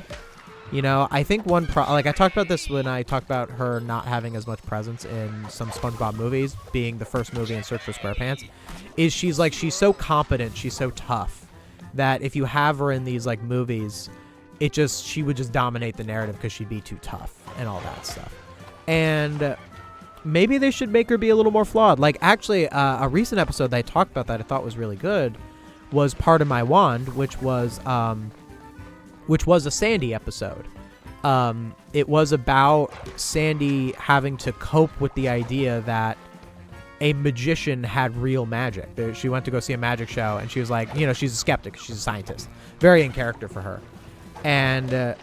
You know, I think like I talked about this when I talked about her not having as much presence in some SpongeBob movies, being the first movie in Search for SquarePants, is she's so competent, she's so tough, that if you have her in these like movies, she would just dominate the narrative because she'd be too tough and all that stuff. And maybe they should make her be a little more flawed. Like actually, a recent episode that I talked about that I thought was really good was Part of My Wand, which was a Sandy episode. It was about Sandy having to cope with the idea that a magician had real magic. She went to go see a magic show, and she was like, you know, she's a skeptic. She's a scientist. Very in character for her. And,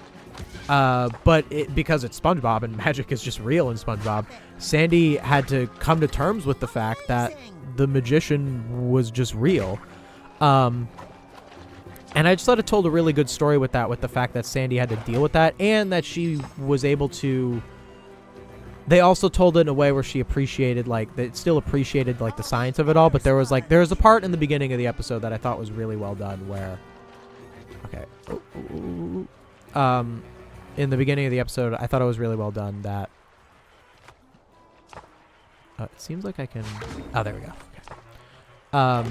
but because it's SpongeBob and magic is just real in SpongeBob, Sandy had to come to terms with the fact that the magician was just real. And I just thought it told a really good story with that, with the fact that Sandy had to deal with that, and that she was able to... They also told it in a way where she appreciated, like, that still appreciated, like, the science of it all, but there was a part in the beginning of the episode that I thought was really well done where... Okay. In the beginning of the episode, I thought it was really well done that... it seems like I can... Oh, there we go. Okay.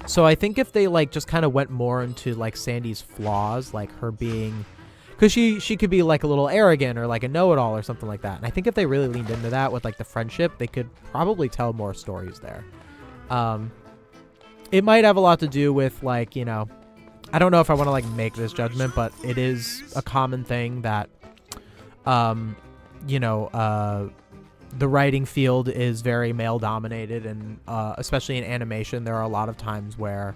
So I think if they, like, just kind of went more into, like, Sandy's flaws, like her being... Because she could be, like, a little arrogant or, like, a know-it-all or something like that. And I think if they really leaned into that with, like, the friendship, they could probably tell more stories there. It might have a lot to do with, like, you know... I don't know if I want to, like, make this judgment, but it is a common thing that, you know, the writing field is very male-dominated, and especially in animation, there are a lot of times where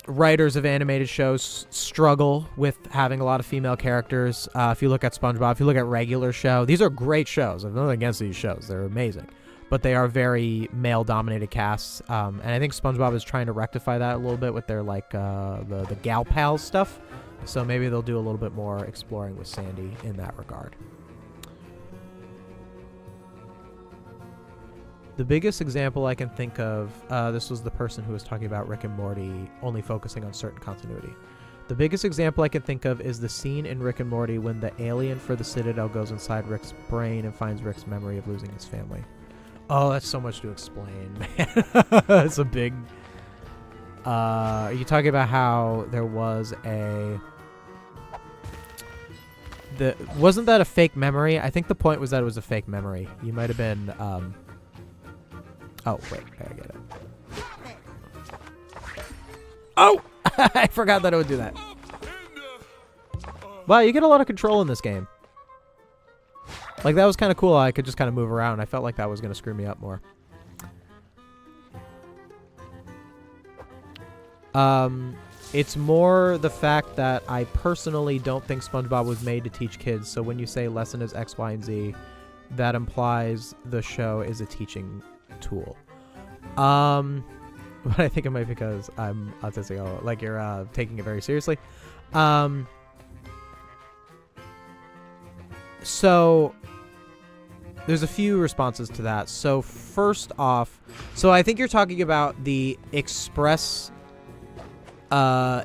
writers of animated shows struggle with having a lot of female characters. If you look at SpongeBob, if you look at regular show, these are great shows. I have nothing against these shows. They're amazing. But they are very male-dominated casts. And I think SpongeBob is trying to rectify that a little bit with their, like, the gal pals stuff. So maybe they'll do a little bit more exploring with Sandy in that regard. The biggest example I can think of, this was the person who was talking about Rick and Morty only focusing on certain continuity. The biggest example I can think of is the scene in Rick and Morty when the alien for the Citadel goes inside Rick's brain and finds Rick's memory of losing his family. Oh, that's so much to explain, man. It's a big... are you talking about how there was a... Wasn't that a fake memory? I think the point was that it was a fake memory. You might have been... Oh, wait. I get it. Oh! I forgot that it would do that. Wow, you get a lot of control in this game. Like, that was kind of cool. I could just kind of move around. I felt like that was going to screw me up more. It's more the fact that I personally don't think SpongeBob was made to teach kids. So when you say lesson is X, Y, and Z, that implies the show is a teaching tool. But I think it might be because I'm autistic. Oh, like you're taking it very seriously. So there's a few responses to that. So first off, so I think you're talking about the express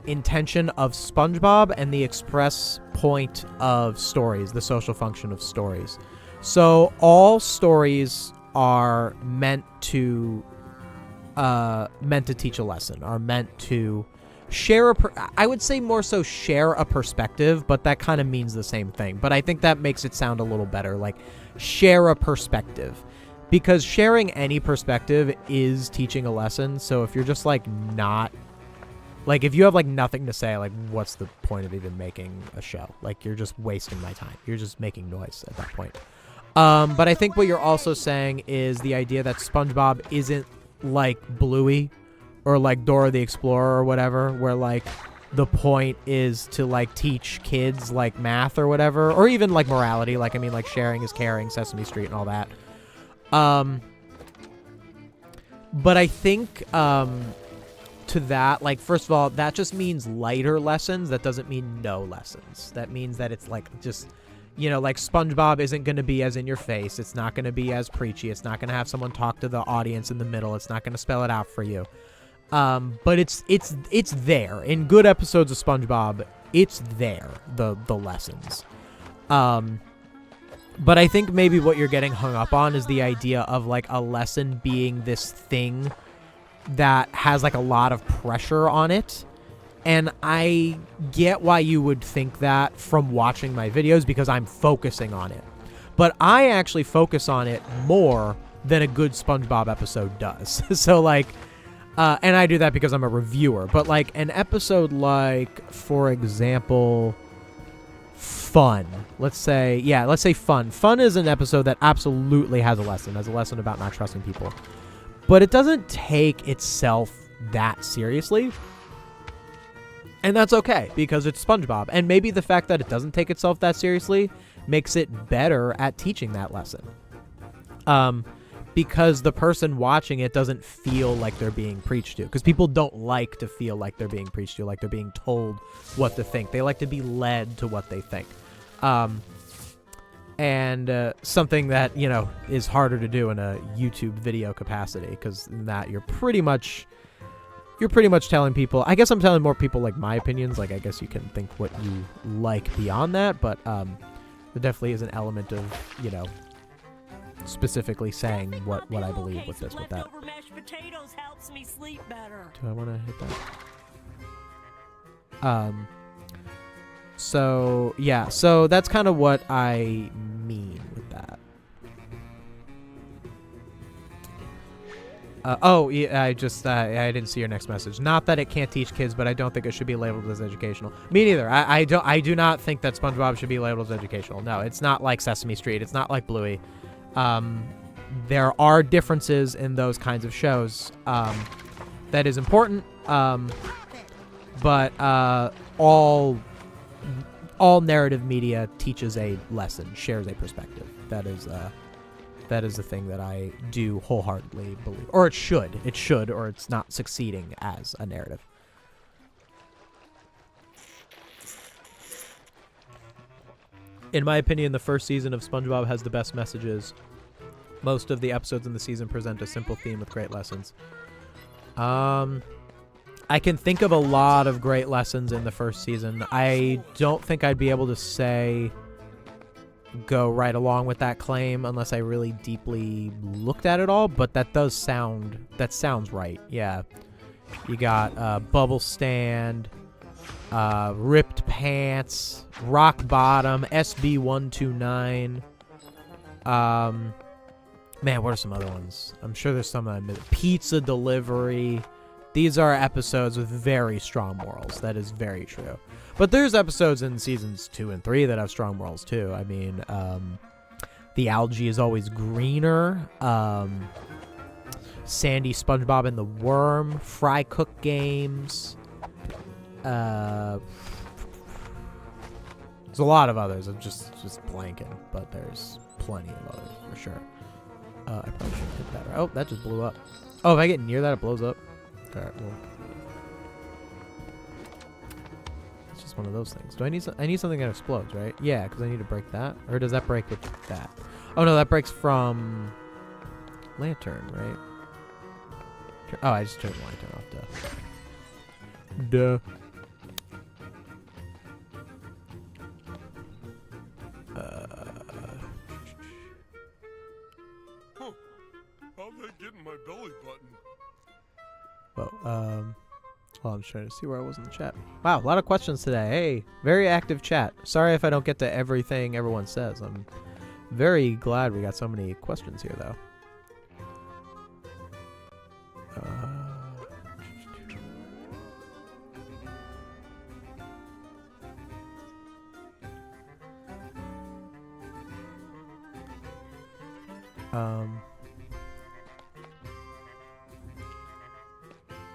intention of SpongeBob and the express point of stories, the social function of stories. So all stories are meant to teach a lesson, are meant to share I would say more so share a perspective, but that kind of means the same thing. But I think that makes it sound a little better, like share a perspective, because sharing any perspective is teaching a lesson. So if you're just like not, like if you have like nothing to say, like what's the point of even making a show? Like you're just wasting my time. You're just making noise at that point. But I think what you're also saying is the idea that SpongeBob isn't like Bluey or like Dora the Explorer or whatever, where like the point is to like teach kids like math or whatever, or even like morality. Like, I mean, like sharing is caring, Sesame Street and all that. But I think, to that, like, first of all, that just means lighter lessons. That doesn't mean no lessons. That means that it's like just, you know, like SpongeBob isn't going to be as in your face. It's not going to be as preachy. It's not going to have someone talk to the audience in the middle. It's not going to spell it out for you. But it's there in good episodes of SpongeBob. It's there, the lessons. But I think maybe what you're getting hung up on is the idea of like a lesson being this thing that has like a lot of pressure on it. And I get why you would think that from watching my videos, because I'm focusing on it. But I actually focus on it more than a good SpongeBob episode does. So like, and I do that because I'm a reviewer. But like an episode like, for example, Fun. Let's say Fun. Fun is an episode that absolutely has a lesson about not trusting people. But it doesn't take itself that seriously. And that's okay, because it's SpongeBob. And maybe the fact that it doesn't take itself that seriously makes it better at teaching that lesson. Because the person watching it doesn't feel like they're being preached to. Because people don't like to feel like they're being preached to, like they're being told what to think. They like to be led to what they think. And something that, you know, is harder to do in a YouTube video capacity, because in that you're pretty much telling people, I guess I'm telling more people like my opinions, like I guess you can think what you like beyond that, but there definitely is an element of, you know, specifically saying what I believe with this, with that. Mashed potatoes helps me sleep better. Do I want to hit that? So yeah, so that's kind of what I mean with that. Oh, yeah, I didn't see your next message. Not that it can't teach kids, but I don't think it should be labeled as educational. Me neither. I do not think that SpongeBob should be labeled as educational. No, it's not like Sesame Street. It's not like Bluey. There are differences in those kinds of shows. That is important. But all narrative media teaches a lesson, shares a perspective. That is the thing that I do wholeheartedly believe. Or it should, or it's not succeeding as a narrative. In my opinion, the first season of SpongeBob has the best messages. Most of the episodes in the season present a simple theme with great lessons. I can think of a lot of great lessons in the first season. I don't think I'd be able to go right along with that claim unless I really deeply looked at it all, but that sounds right. Yeah. You got Bubble Stand, Ripped Pants, Rock Bottom, SB129. Man, what are some other ones? I'm sure there's some that I missed. Pizza Delivery. These are episodes with very strong morals. That is very true. But there's episodes in seasons 2 and 3 that have strong morals too. I mean, the algae is always greener. Sandy, SpongeBob and the Worm, Fry Cook Games. There's a lot of others. I'm just blanking, but there's plenty of others for sure. I probably should hit that. Oh, that just blew up. Oh, if I get near that, it blows up. All right, well, it's just one of those things. Do I need? I need something that explodes, right? Yeah, because I need to break that. Or does that break with that? Oh no, that breaks from lantern, right? Oh, I just turned the lantern off. Duh. How'd they get in my belly button? Well, well, I'm just trying to see where I was in the chat. Wow, a lot of questions today. Hey, very active chat. Sorry if I don't get to everything everyone says. I'm very glad we got so many questions here, though.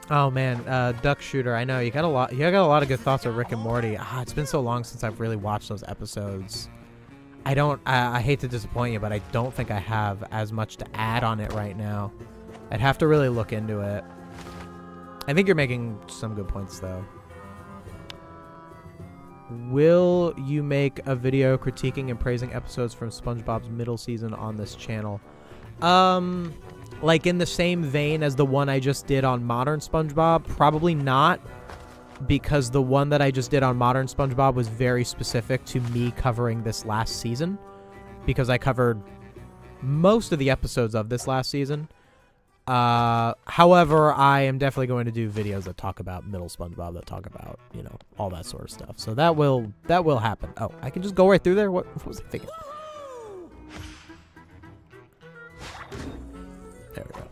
Oh man, Duck Shooter. I know you got a lot. You got a lot of good thoughts of Rick and Morty. It's been so long since I've really watched those episodes. I hate to disappoint you, but I don't think I have as much to add on it right now. I'd have to really look into it. I think you're making some good points though. Will you make a video critiquing and praising episodes from SpongeBob's middle season on this channel? Like in the same vein as the one I just did on Modern SpongeBob? Probably not, because the one that I just did on Modern SpongeBob was very specific to me covering this last season, because I covered most of the episodes of this last season. However, I am definitely going to do videos that talk about middle SpongeBob, that talk about, you know, all that sort of stuff. So that will happen. Oh, I can just go right through there? What was I thinking? There we go.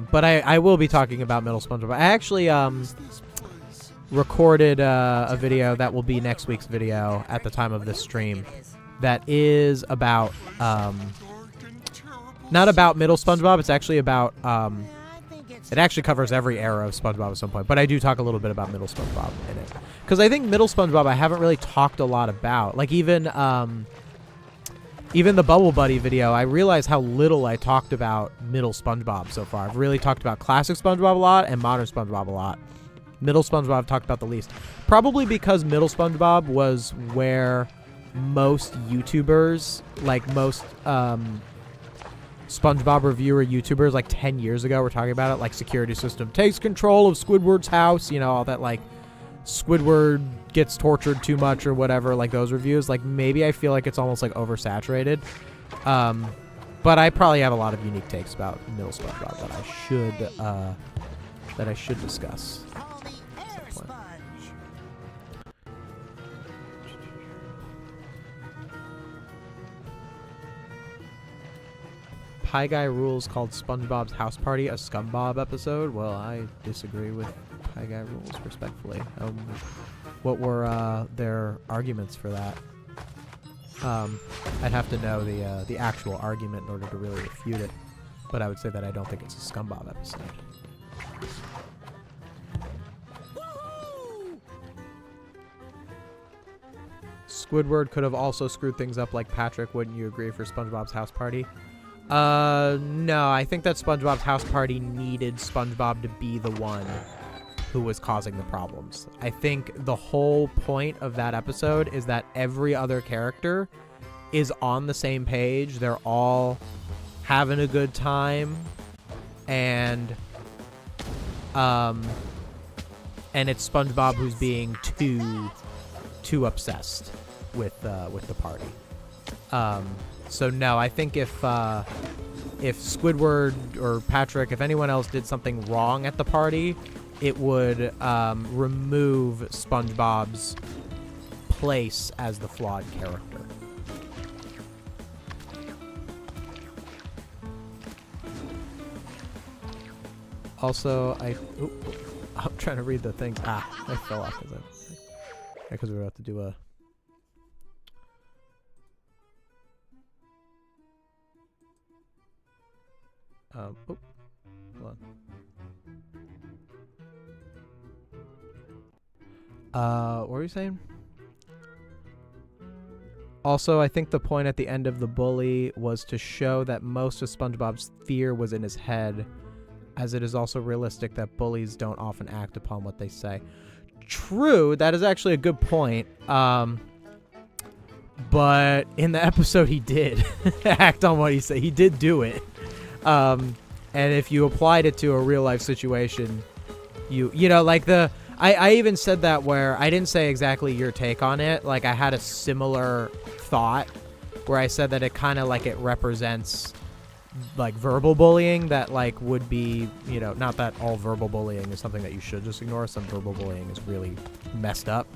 But I will be talking about middle SpongeBob. I actually recorded a video that will be next week's video at the time of this stream that is about not about middle SpongeBob. It's actually about it actually covers every era of SpongeBob at some point, but I do talk a little bit about middle SpongeBob in it, because I think middle SpongeBob I haven't really talked a lot about. Like even the Bubble Buddy video, I realized how little I talked about middle SpongeBob so far. I've really talked about classic SpongeBob a lot and modern SpongeBob a lot. Middle SpongeBob I've talked about the least. Probably because middle SpongeBob was where most YouTubers, like most SpongeBob reviewer YouTubers like 10 years ago were talking about it. Like, security system takes control of Squidward's house, you know, all that, like Squidward gets tortured too much or whatever, like those reviews. Like, maybe I feel like it's almost like oversaturated. But I probably have a lot of unique takes about middle SpongeBob that I should discuss. Pie Guy Rules called SpongeBob's House Party a ScumBob episode. Well, I disagree with Pie Guy Rules, respectfully. What were their arguments for that? I'd have to know the actual argument in order to really refute it, but I would say that I don't think it's a ScumBob episode. Squidward could have also screwed things up like Patrick, wouldn't you agree, for SpongeBob's House Party? No, I think that SpongeBob's House Party needed SpongeBob to be the one who was causing the problems. I think the whole point of that episode is that every other character is on the same page. They're all having a good time, and it's SpongeBob who's being too obsessed with the party. So no, I think if Squidward or Patrick, if anyone else did something wrong at the party, it would remove SpongeBob's place as the flawed character. Also, I'm trying to read the things. I fell off because we're about to do a. Hold on. What were you saying? Also, I think the point at the end of The Bully was to show that most of SpongeBob's fear was in his head, as it is also realistic that bullies don't often act upon what they say. True, that is actually a good point. But in the episode, he did act on what he said. He did do it. And if you applied it to a real life situation, you know, like I even said that where I didn't say exactly your take on it. Like I had a similar thought where I said that it kind of like it represents like verbal bullying that like would be, you know, not that all verbal bullying is something that you should just ignore. Some verbal bullying is really messed up.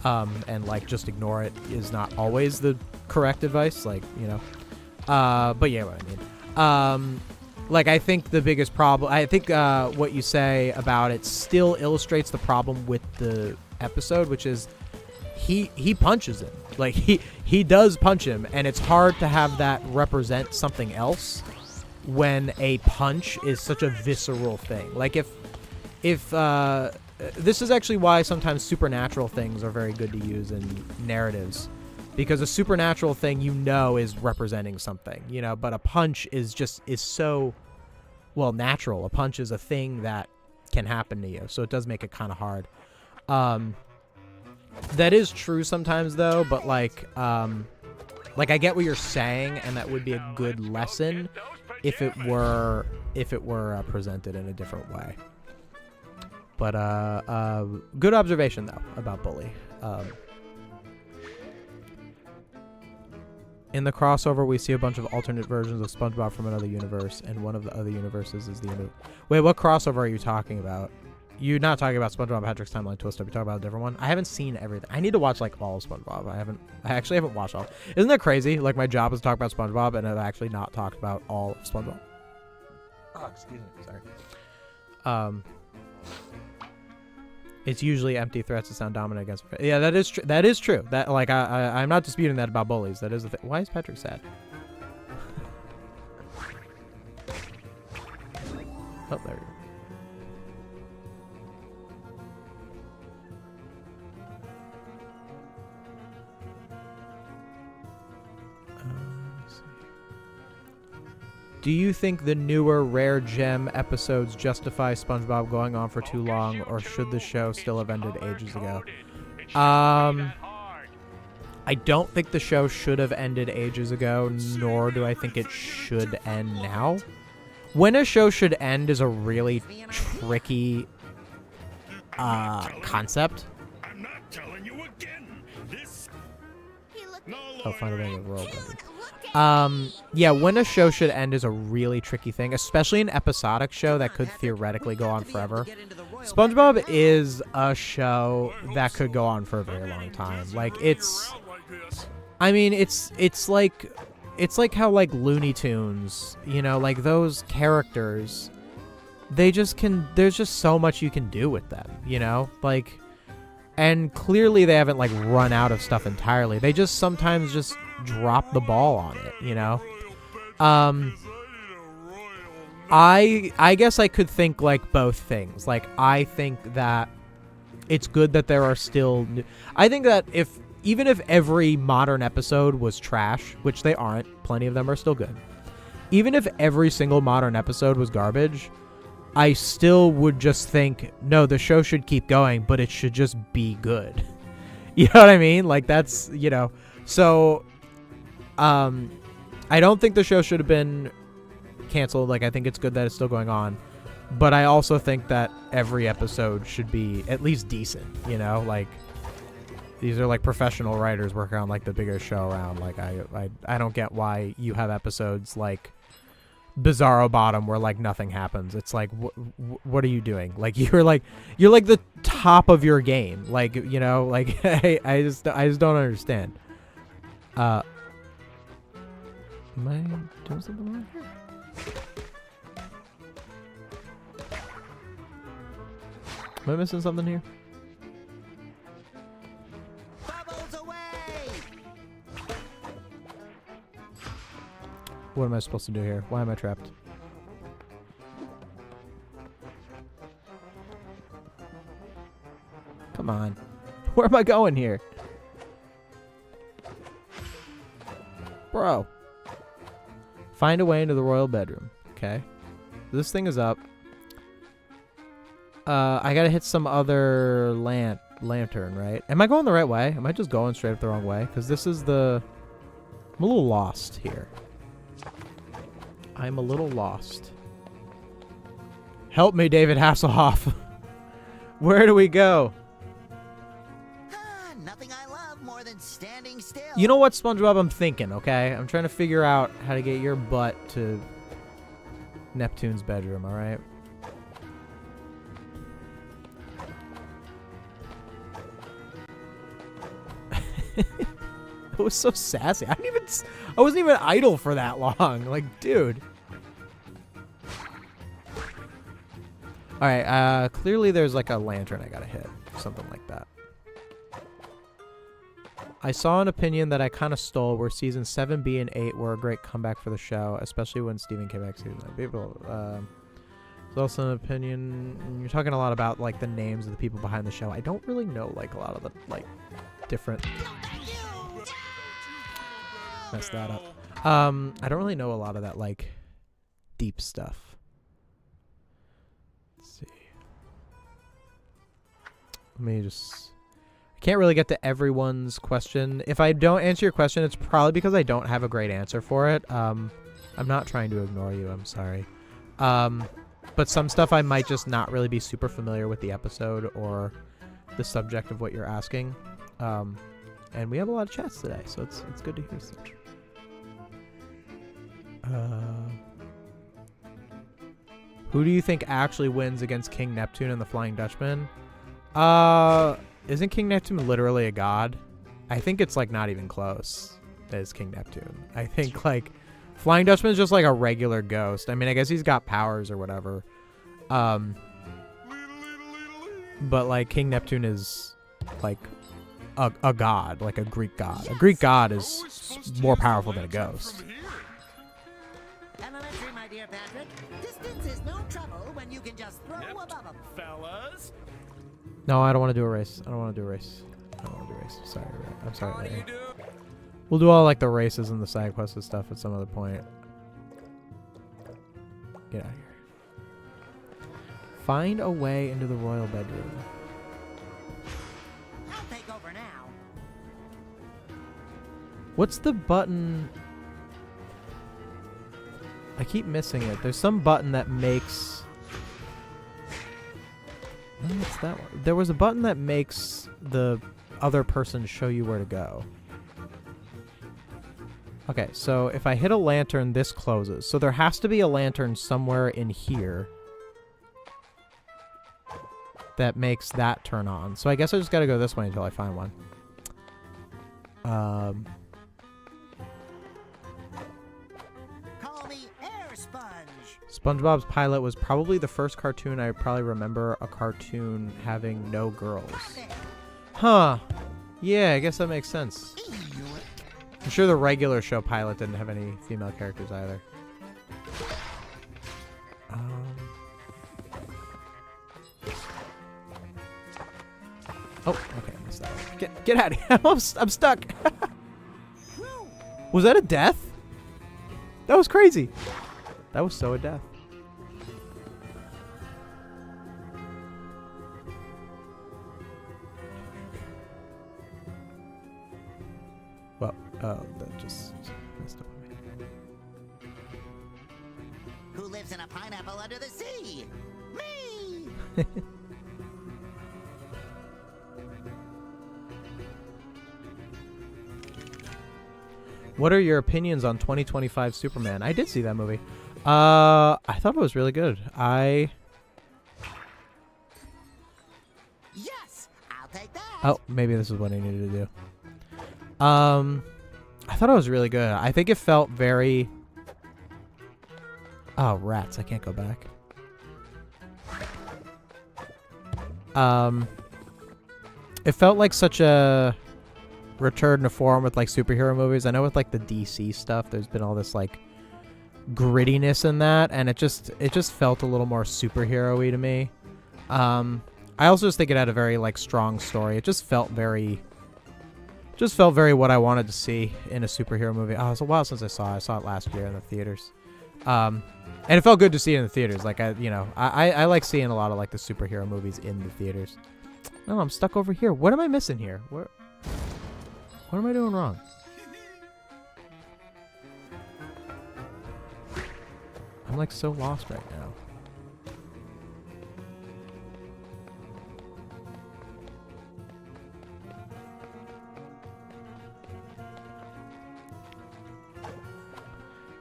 And like just ignore it is not always the correct advice. Like, you know, but yeah, what I mean. Like, I think the biggest problem, I think what you say about it still illustrates the problem with the episode, which is he punches him. Like, he does punch him, and it's hard to have that represent something else when a punch is such a visceral thing. Like, if this is actually why sometimes supernatural things are very good to use in narratives. Because a supernatural thing, you know, is representing something, you know, but a punch is so, well, natural. A punch is a thing that can happen to you, so it does make it kind of hard. That is true sometimes, though, but, like, I get what you're saying, and that would be a good lesson if it were presented in a different way. But, good observation, though, about Bully. In the crossover, we see a bunch of alternate versions of SpongeBob from another universe, and one of the other universes is the... Wait, what crossover are you talking about? You're not talking about SpongeBob Patrick's Timeline Twist Up. You're talking about a different one? I haven't seen everything. I need to watch, like, all of SpongeBob. I actually haven't watched all. Isn't that crazy? Like, my job is to talk about SpongeBob, and I've actually not talked about all of SpongeBob. Oh, excuse me. Sorry. It's usually empty threats that sound dominant against... Yeah, that is true. That is true. That, like, I'm not disputing that about bullies. That is the thing. Why is Patrick sad? Oh, there we go. Let's see. Do you think the newer Rare Gem episodes justify SpongeBob going on for too long, or should the show still have ended ages ago? I don't think the show should have ended ages ago, nor do I think it should end now. When a show should end is a really tricky concept. I'm not telling you again. This. I'll find a way to roll. Yeah, when a show should end is a really tricky thing, especially an episodic show that could theoretically go on forever. SpongeBob is a show that could go on for a very long time. Like, it's like how, like, Looney Tunes, you know, like, those characters, there's just so much you can do with them, you know? Like, and clearly they haven't, like, run out of stuff entirely. They just sometimes just drop the ball on it, you know? I guess I could think, like, both things. Like, I think that it's good that there are still I think that even if every modern episode was trash, which they aren't, plenty of them are still good. Even if every single modern episode was garbage, I still would just think, no, the show should keep going, but it should just be good. You know what I mean? Like, that's, you know. So, I don't think the show should have been canceled. Like, I think it's good that it's still going on. But I also think that every episode should be at least decent, you know? Like, these are, like, professional writers working on, like, the biggest show around. Like, I don't get why you have episodes like Bizarro Bottom where, like, nothing happens. It's like, what are you doing? Like, you're like the top of your game. Like, you know, like, I just don't understand. Am I doing something wrong here? Am I missing something here? Bubbles away! What am I supposed to do here? Why am I trapped? Come on. Where am I going here? Bro. Find a way into the royal bedroom. Okay. This thing is up. I gotta hit some other lantern, right? Am I going the right way? Am I just going straight up the wrong way? Because this is the... I'm a little lost here. I'm a little lost. Help me, David Hasselhoff. Where do we go? Nothing I love more than standing still. You know what, SpongeBob? I'm thinking, okay? I'm trying to figure out how to get your butt to Neptune's bedroom, alright? It was so sassy. I wasn't even idle for that long. Like, dude. Alright, clearly there's like a lantern I gotta hit. Something like that. I saw an opinion that I kind of stole where season 7B and 8 were a great comeback for the show, especially when Steven came back season 9. People, there's also an opinion, you're talking a lot about like the names of the people behind the show. I don't really know like a lot of the like different... Messed that up. I don't really know a lot of that like deep stuff. Let's see. Let me just... I can't really get to everyone's question. If I don't answer your question, it's probably because I don't have a great answer for it. I'm not trying to ignore you. I'm sorry. But some stuff I might just not really be super familiar with the episode or the subject of what you're asking. And we have a lot of chats today, so it's good to hear such. Who do you think actually wins against King Neptune and the Flying Dutchman? Isn't King Neptune literally a god? I think it's like not even close as King Neptune. I think like Flying Dutchman is just like a regular ghost. I mean, I guess he's got powers or whatever. But like King Neptune is like a god, like a Greek god. A Greek god is more powerful than a ghost. Elementary, my dear Patrick. Distance is no trouble when you can just throw above them. Fellas, No, I don't want to do a race. I don't want to do a race. I don't want to do a race. Sorry, I'm sorry. Larry. We'll do all like the races and the side quests and stuff at some other point. Get out of here. Find a way into the royal bedroom. I'll take over now. What's the button? I keep missing it. There's some button that makes... No, it's that one. There was a button that makes the other person show you where to go. Okay, so if I hit a lantern, this closes. So there has to be a lantern somewhere in here that makes that turn on. So I guess I just gotta go this way until I find one. Call me Air Sponge. SpongeBob's Pilot was probably the first cartoon I probably remember a cartoon having no girls. Huh. Yeah, I guess that makes sense. I'm sure the regular show Pilot didn't have any female characters either. Oh, okay, I missed that one. Get out of here. I'm stuck. Was that a death? That was crazy. That was so a death. Well, that just messed up with me. Who lives in a pineapple under the sea? Me! What are your opinions on 2025 Superman? I did see that movie. I thought it was really good. Yes, I'll take that. Oh, maybe this is what I needed to do. I thought it was really good. I think it felt very... Oh, rats. I can't go back. It felt like such a return to form with like superhero movies. I know with like the DC stuff, there's been all this like grittiness in that, and it just felt a little more superhero-y to me. I also just think it had a very like strong story. It just felt very what I wanted to see in a superhero movie. Oh, it's a while since I saw it. I saw it last year in the theaters. And it felt good to see it in the theaters. Like I like seeing a lot of like the superhero movies in the theaters. No, I'm stuck over here. What am I missing here? What am I doing wrong? I'm like so lost right now.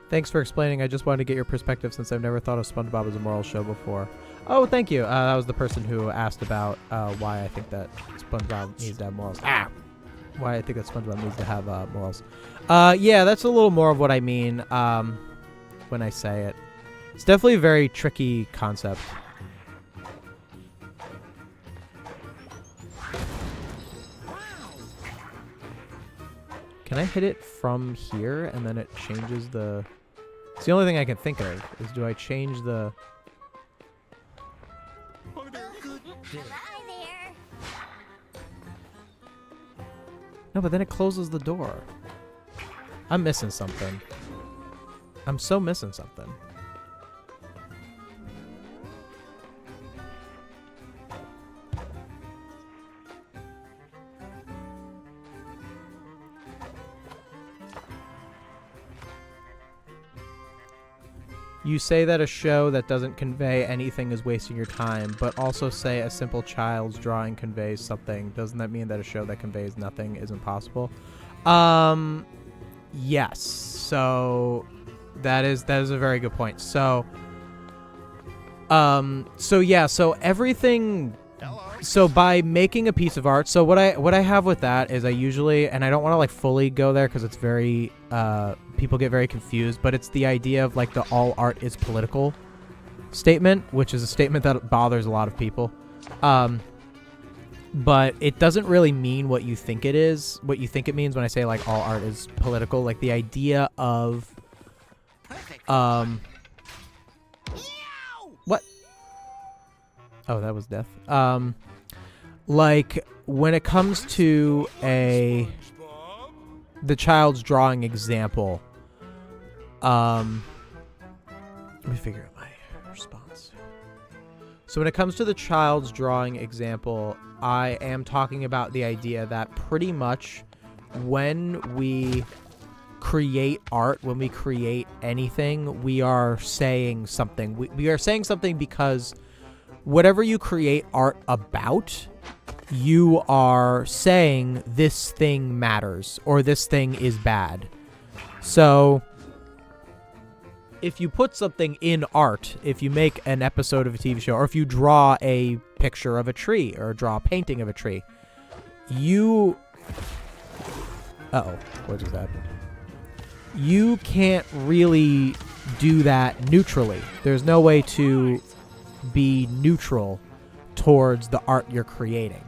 Thanks for explaining. I just wanted to get your perspective since I've never thought of SpongeBob as a moral show before. Oh, thank you. That was the person who asked about why I think that SpongeBob needs to have morals. Why I think that SpongeBob needs to have morals. Yeah, that's a little more of what I mean when I say it. It's definitely a very tricky concept. Can I hit it from here and then it changes the... It's the only thing I can think of, is do I change the... Hi there. No, but then it closes the door. I'm missing something. I'm so missing something. You say that a show that doesn't convey anything is wasting your time, but also say a simple child's drawing conveys something. Doesn't that mean that a show that conveys nothing isn't possible? Yes. So that is a very good point. So yeah, so everything. So by making a piece of art, so what I have with that is I usually, and I don't want to like fully go there because it's very people get very confused, but it's the idea of like the all art is political statement, which is a statement that bothers a lot of people. But it doesn't really mean what you think it is, what you think it means when I say like all art is political. Like the idea of what? Oh, that was death. Like when it comes to the child's drawing example, let me figure out my response. So when it comes to the child's drawing example, I am talking about the idea that pretty much when we create art, when we create anything, we are saying something. We are saying something because whatever you create art about, you are saying this thing matters or this thing is bad. So if you put something in art, if you make an episode of a TV show, or if you draw a picture of a tree or draw a painting of a tree, you... Uh-oh, what just happened? You can't really do that neutrally. There's no way to be neutral towards the art you're creating.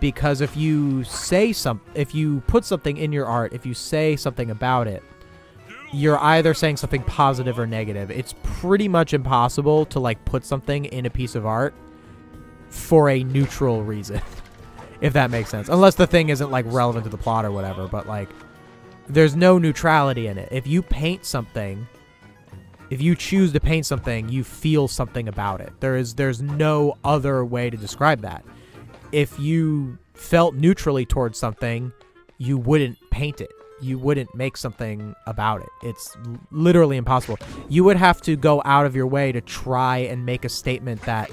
Because if you say if you put something in your art, if you say something about it, you're either saying something positive or negative. It's pretty much impossible to like put something in a piece of art for a neutral reason, if that makes sense. Unless the thing isn't like relevant to the plot or whatever, but like there's no neutrality in it. If you paint something, if you choose to paint something, you feel something about it. There's no other way to describe that. If you felt neutrally towards something, you wouldn't paint it. You wouldn't make something about it. It's literally impossible. You would have to go out of your way to try and make a statement that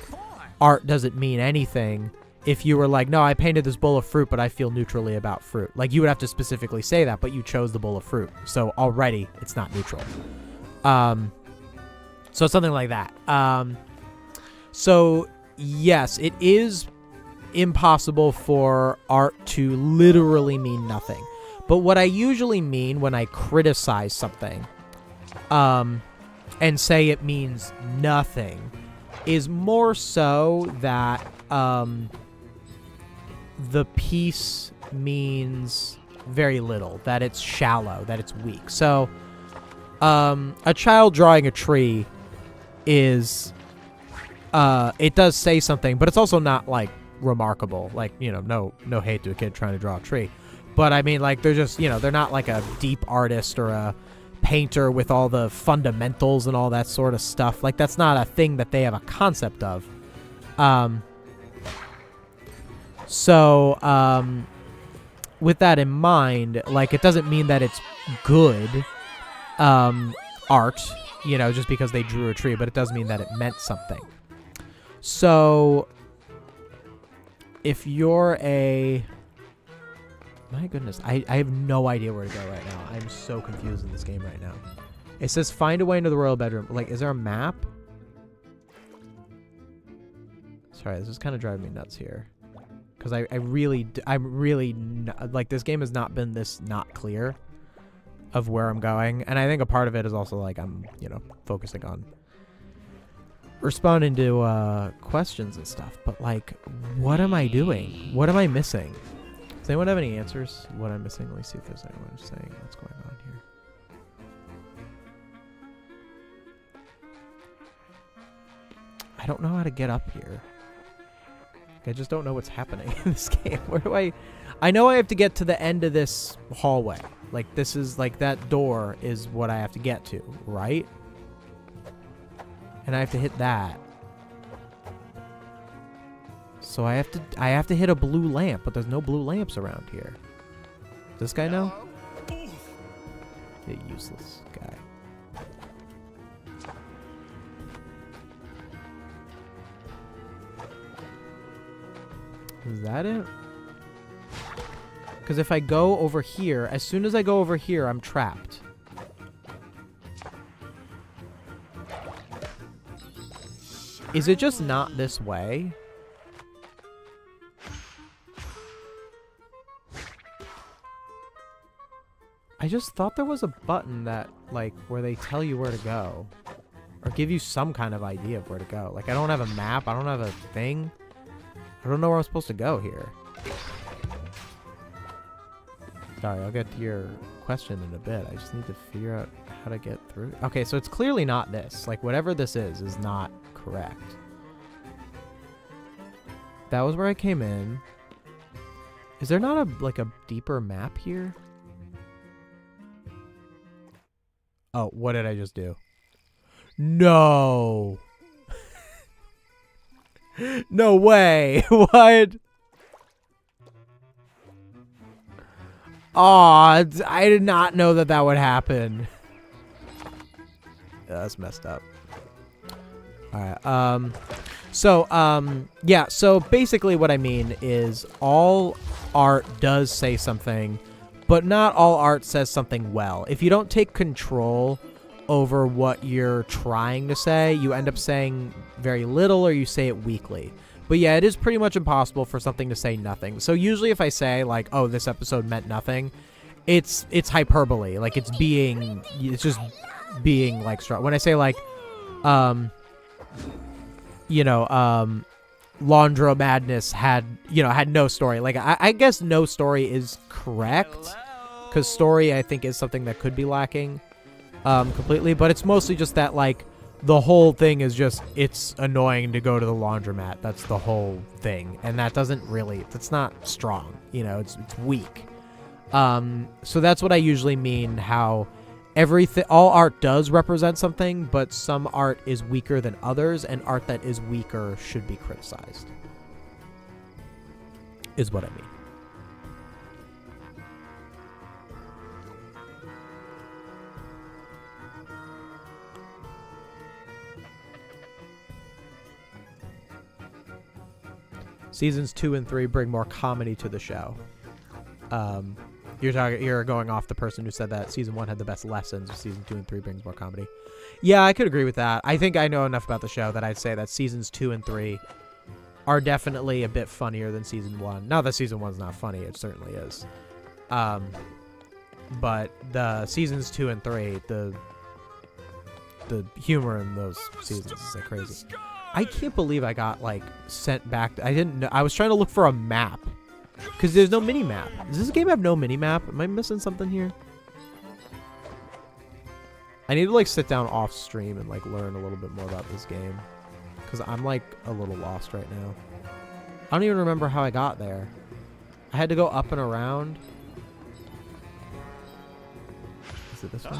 art doesn't mean anything. If you were like, no, I painted this bowl of fruit, but I feel neutrally about fruit. Like, you would have to specifically say that, but you chose the bowl of fruit. So already, it's not neutral. So something like that. So, yes, it is impossible for art to literally mean nothing. But what I usually mean when I criticize something and say it means nothing is more so that the piece means very little, that it's shallow, that it's weak. So a child drawing a tree is it does say something, but it's also not like remarkable. Like, you know, no hate to a kid trying to draw a tree, but I mean, like, they're just, you know, they're not like a deep artist or a painter with all the fundamentals and all that sort of stuff. Like, that's not a thing that they have a concept of. With that in mind, like, it doesn't mean that it's good art, you know, just because they drew a tree, but it does mean that it meant something. So if you're my goodness, I have no idea where to go right now. I'm so confused in this game right now. It says find a way into the royal bedroom. Like, is there a map? Sorry, this is kind of driving me nuts here. Because I'm really, like, this game has not been this not clear of where I'm going. And I think a part of it is also, like, I'm, you know, focusing on responding to questions and stuff. But, like, what am I doing? What am I missing? Does anyone have any answers? What I'm missing? Let me see if there's anyone saying what's going on here. I don't know how to get up here. I just don't know what's happening in this game. Where do I know I have to get to the end of this hallway. Like, this is, like, that door is what I have to get to, right? And I have to hit that. So I have to hit a blue lamp, but there's no blue lamps around here. Does this guy know? You useless guy. Is that it? Because if I go over here, as soon as I go over here, I'm trapped. Is it just not this way? I just thought there was a button that, like, where they tell you where to go. Or give you some kind of idea of where to go. Like, I don't have a map. I don't have a thing. I don't know where I'm supposed to go here. Sorry, I'll get to your question in a bit. I just need to figure out how to get through. Okay, so it's clearly not this. Like, whatever this is not correct. That was where I came in. Is there not a deeper map here? Oh, what did I just do? No! No way! What? Aw, I did not know that that would happen. Yeah, that's messed up. Alright, yeah, so basically what I mean is all art does say something, but not all art says something well. If you don't take control over what you're trying to say, you end up saying very little or you say it weakly. But yeah, it is pretty much impossible for something to say nothing. So usually if I say, like, oh, this episode meant nothing, it's hyperbole. Like, it's just being, like, strong. When I say, like, Laundro Madness had no story. Like, I guess no story is correct, because story, I think, is something that could be lacking completely. But it's mostly just that, like, the whole thing is just, it's annoying to go to the laundromat. That's the whole thing. And that doesn't really, that's not strong. You know, it's weak. So that's what I usually mean, how all art does represent something, but some art is weaker than others, and art that is weaker should be criticized. Is what I mean. Seasons 2 and 3 bring more comedy to the show. You're going off the person who said that season 1 had the best lessons. Season 2 and 3 brings more comedy. Yeah, I could agree with that. I think I know enough about the show that I'd say that seasons 2 and 3 are definitely a bit funnier than season 1. Not that season 1's not funny, it certainly is. But the seasons 2 and 3, the humor in those seasons is like crazy. I can't believe I got, like, sent back. I didn't know. I was trying to look for a map. Because there's no mini-map. Does this game have no mini-map? Am I missing something here? I need to, like, sit down off-stream and, like, learn a little bit more about this game. because I'm like a little lost right now. I don't even remember how I got there. I had to go up and around. Is it this way?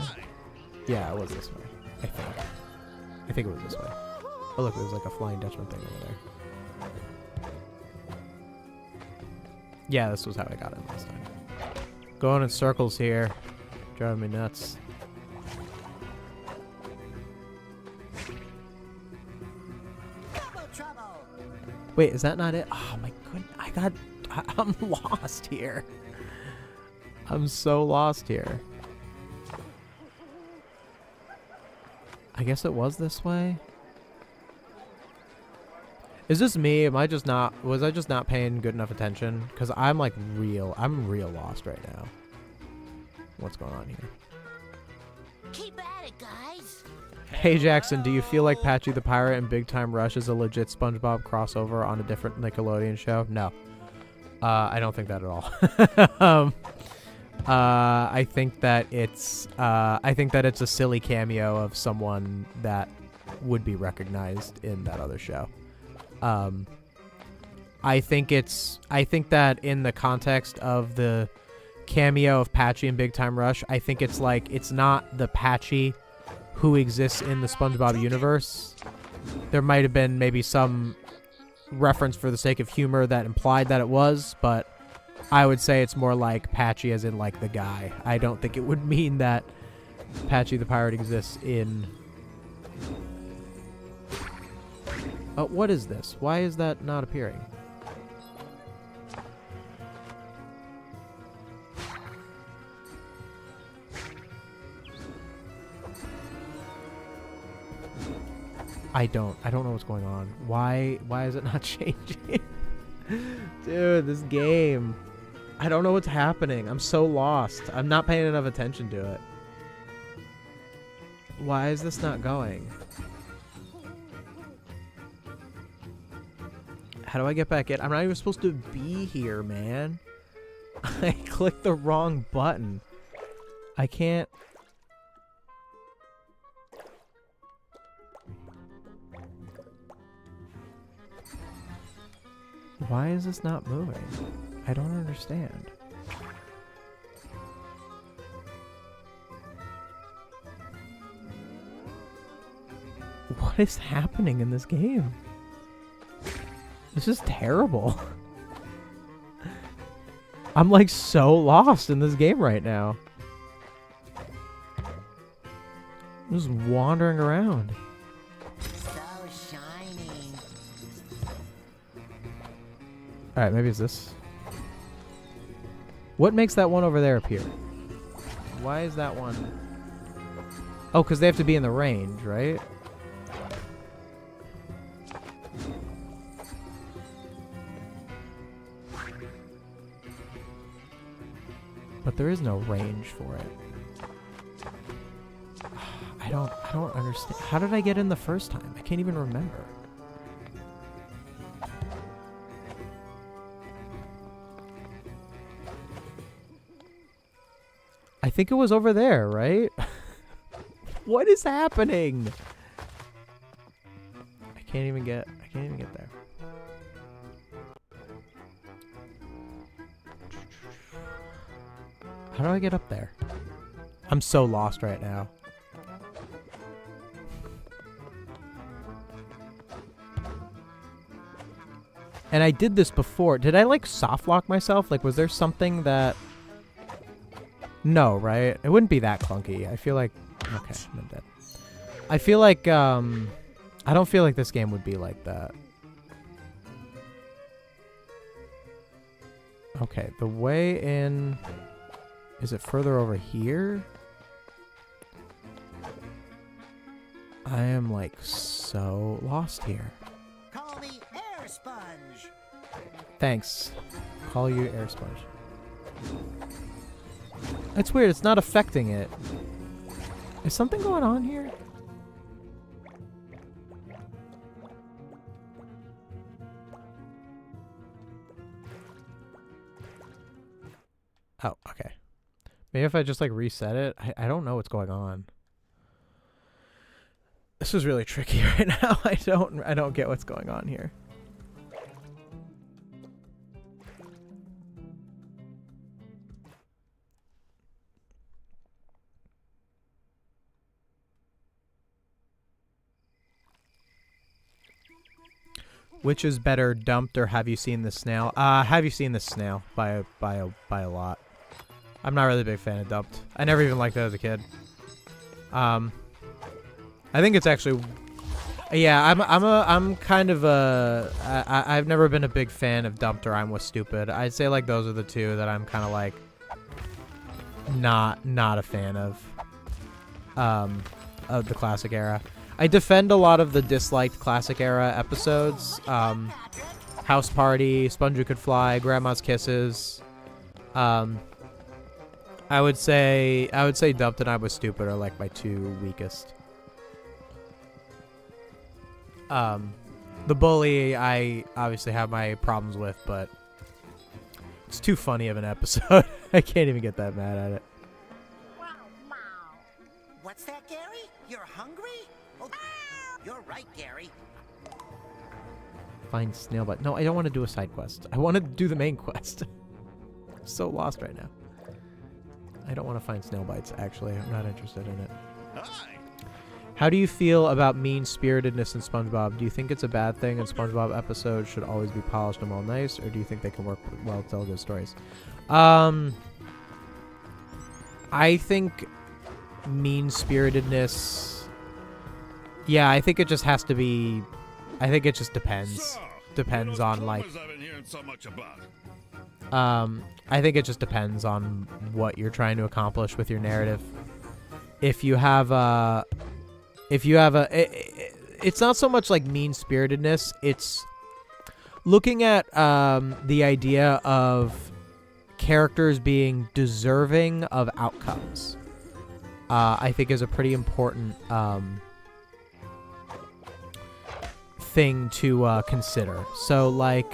Yeah, it was this way. I think. I think it was this way. Oh look, there's like a Flying Dutchman thing over there. Yeah, this was how I got in last time. Going in circles here. Driving me nuts. Wait, is that not it? Oh my goodness, I'm lost here. I'm so lost here. I guess it was this way. Is this me? Am I just not, was I just not paying good enough attention? Because I'm like I'm real lost right now. What's going on here? Keep at it, guys. Hey Jackson, do you feel like Patchy the Pirate and Big Time Rush is a legit SpongeBob crossover on a different Nickelodeon show? No. I don't think that at all. I think that it's a silly cameo of someone that would be recognized in that other show. I think that in the context of the cameo of Patchy and Big Time Rush, I think it's like, it's not the Patchy who exists in the SpongeBob universe. There might have been maybe some reference for the sake of humor that implied that it was, but I would say it's more like Patchy as in like the guy. I don't think it would mean that Patchy the Pirate exists in... Oh, what is this? Why is that not appearing? I don't know what's going on. Why is it not changing? Dude, this game. I don't know what's happening. I'm so lost. I'm not paying enough attention to it. Why is this not going? How do I get back in? I'm not even supposed to be here, man. I clicked the wrong button. I can't... Why is this not moving? I don't understand. What is happening in this game? This is terrible. I'm like so lost in this game right now. I'm just wandering around. Alright, maybe it's this. What makes that one over there appear? Why is that one... Oh, because they have to be in the range, right? But there is no range for it. I don't understand. How did I get in the first time? I can't even remember. I think it was over there, right? What is happening? I can't even get there. How do I get up there? I'm so lost right now. And I did this before. Did I like soft lock myself? Like, was there something that... No, right? It wouldn't be that clunky. I feel like... Okay, I'm dead. I feel like, I don't feel like this game would be like that. Okay, the way in... Is it further over here? I am, like, so lost here. Call me Air Sponge. Thanks. Call you Air Sponge. It's weird. It's not affecting it. Is something going on here? Oh, okay. Maybe if I just like reset it. I don't know what's going on. This is really tricky right now. I don't get what's going on here. Which is better, Dumped or Have You Seen the Snail? Have You Seen the Snail by a lot. I'm not really a big fan of Dumped. I never even liked it as a kid. I think it's actually, yeah. I'm kind of a. I've never been a big fan of Dumped or I'm Was Stupid. I'd say like those are the two that I'm kind of like not a fan of the classic era. I defend a lot of the disliked classic era episodes. House Party, Sponge Who Could Fly, Grandma's Kisses. I would say Dumped and I Was Stupid are like my two weakest. The Bully I obviously have my problems with, but it's too funny of an episode. I can't even get that mad at it. What's that, Gary? You're hungry? Oh, you're right, Gary. Find snail bite. No, I don't want to do a side quest. I want to do the main quest. I'm so lost right now. I don't want to find snail bites, actually. I'm not interested in it. Hi. How do you feel about mean-spiritedness in SpongeBob? Do you think it's a bad thing and SpongeBob episodes should always be polished and well nice, or do you think they can work well to tell good stories? I think mean-spiritedness... Yeah, I think it just has to be... I think it just depends. So, Depends on, like... I've been hearing so much about. I think it just depends on what you're trying to accomplish with your narrative. If you have a... It's not so much like mean-spiritedness. It's looking at the idea of characters being deserving of outcomes. I think is a pretty important thing to consider. So, like,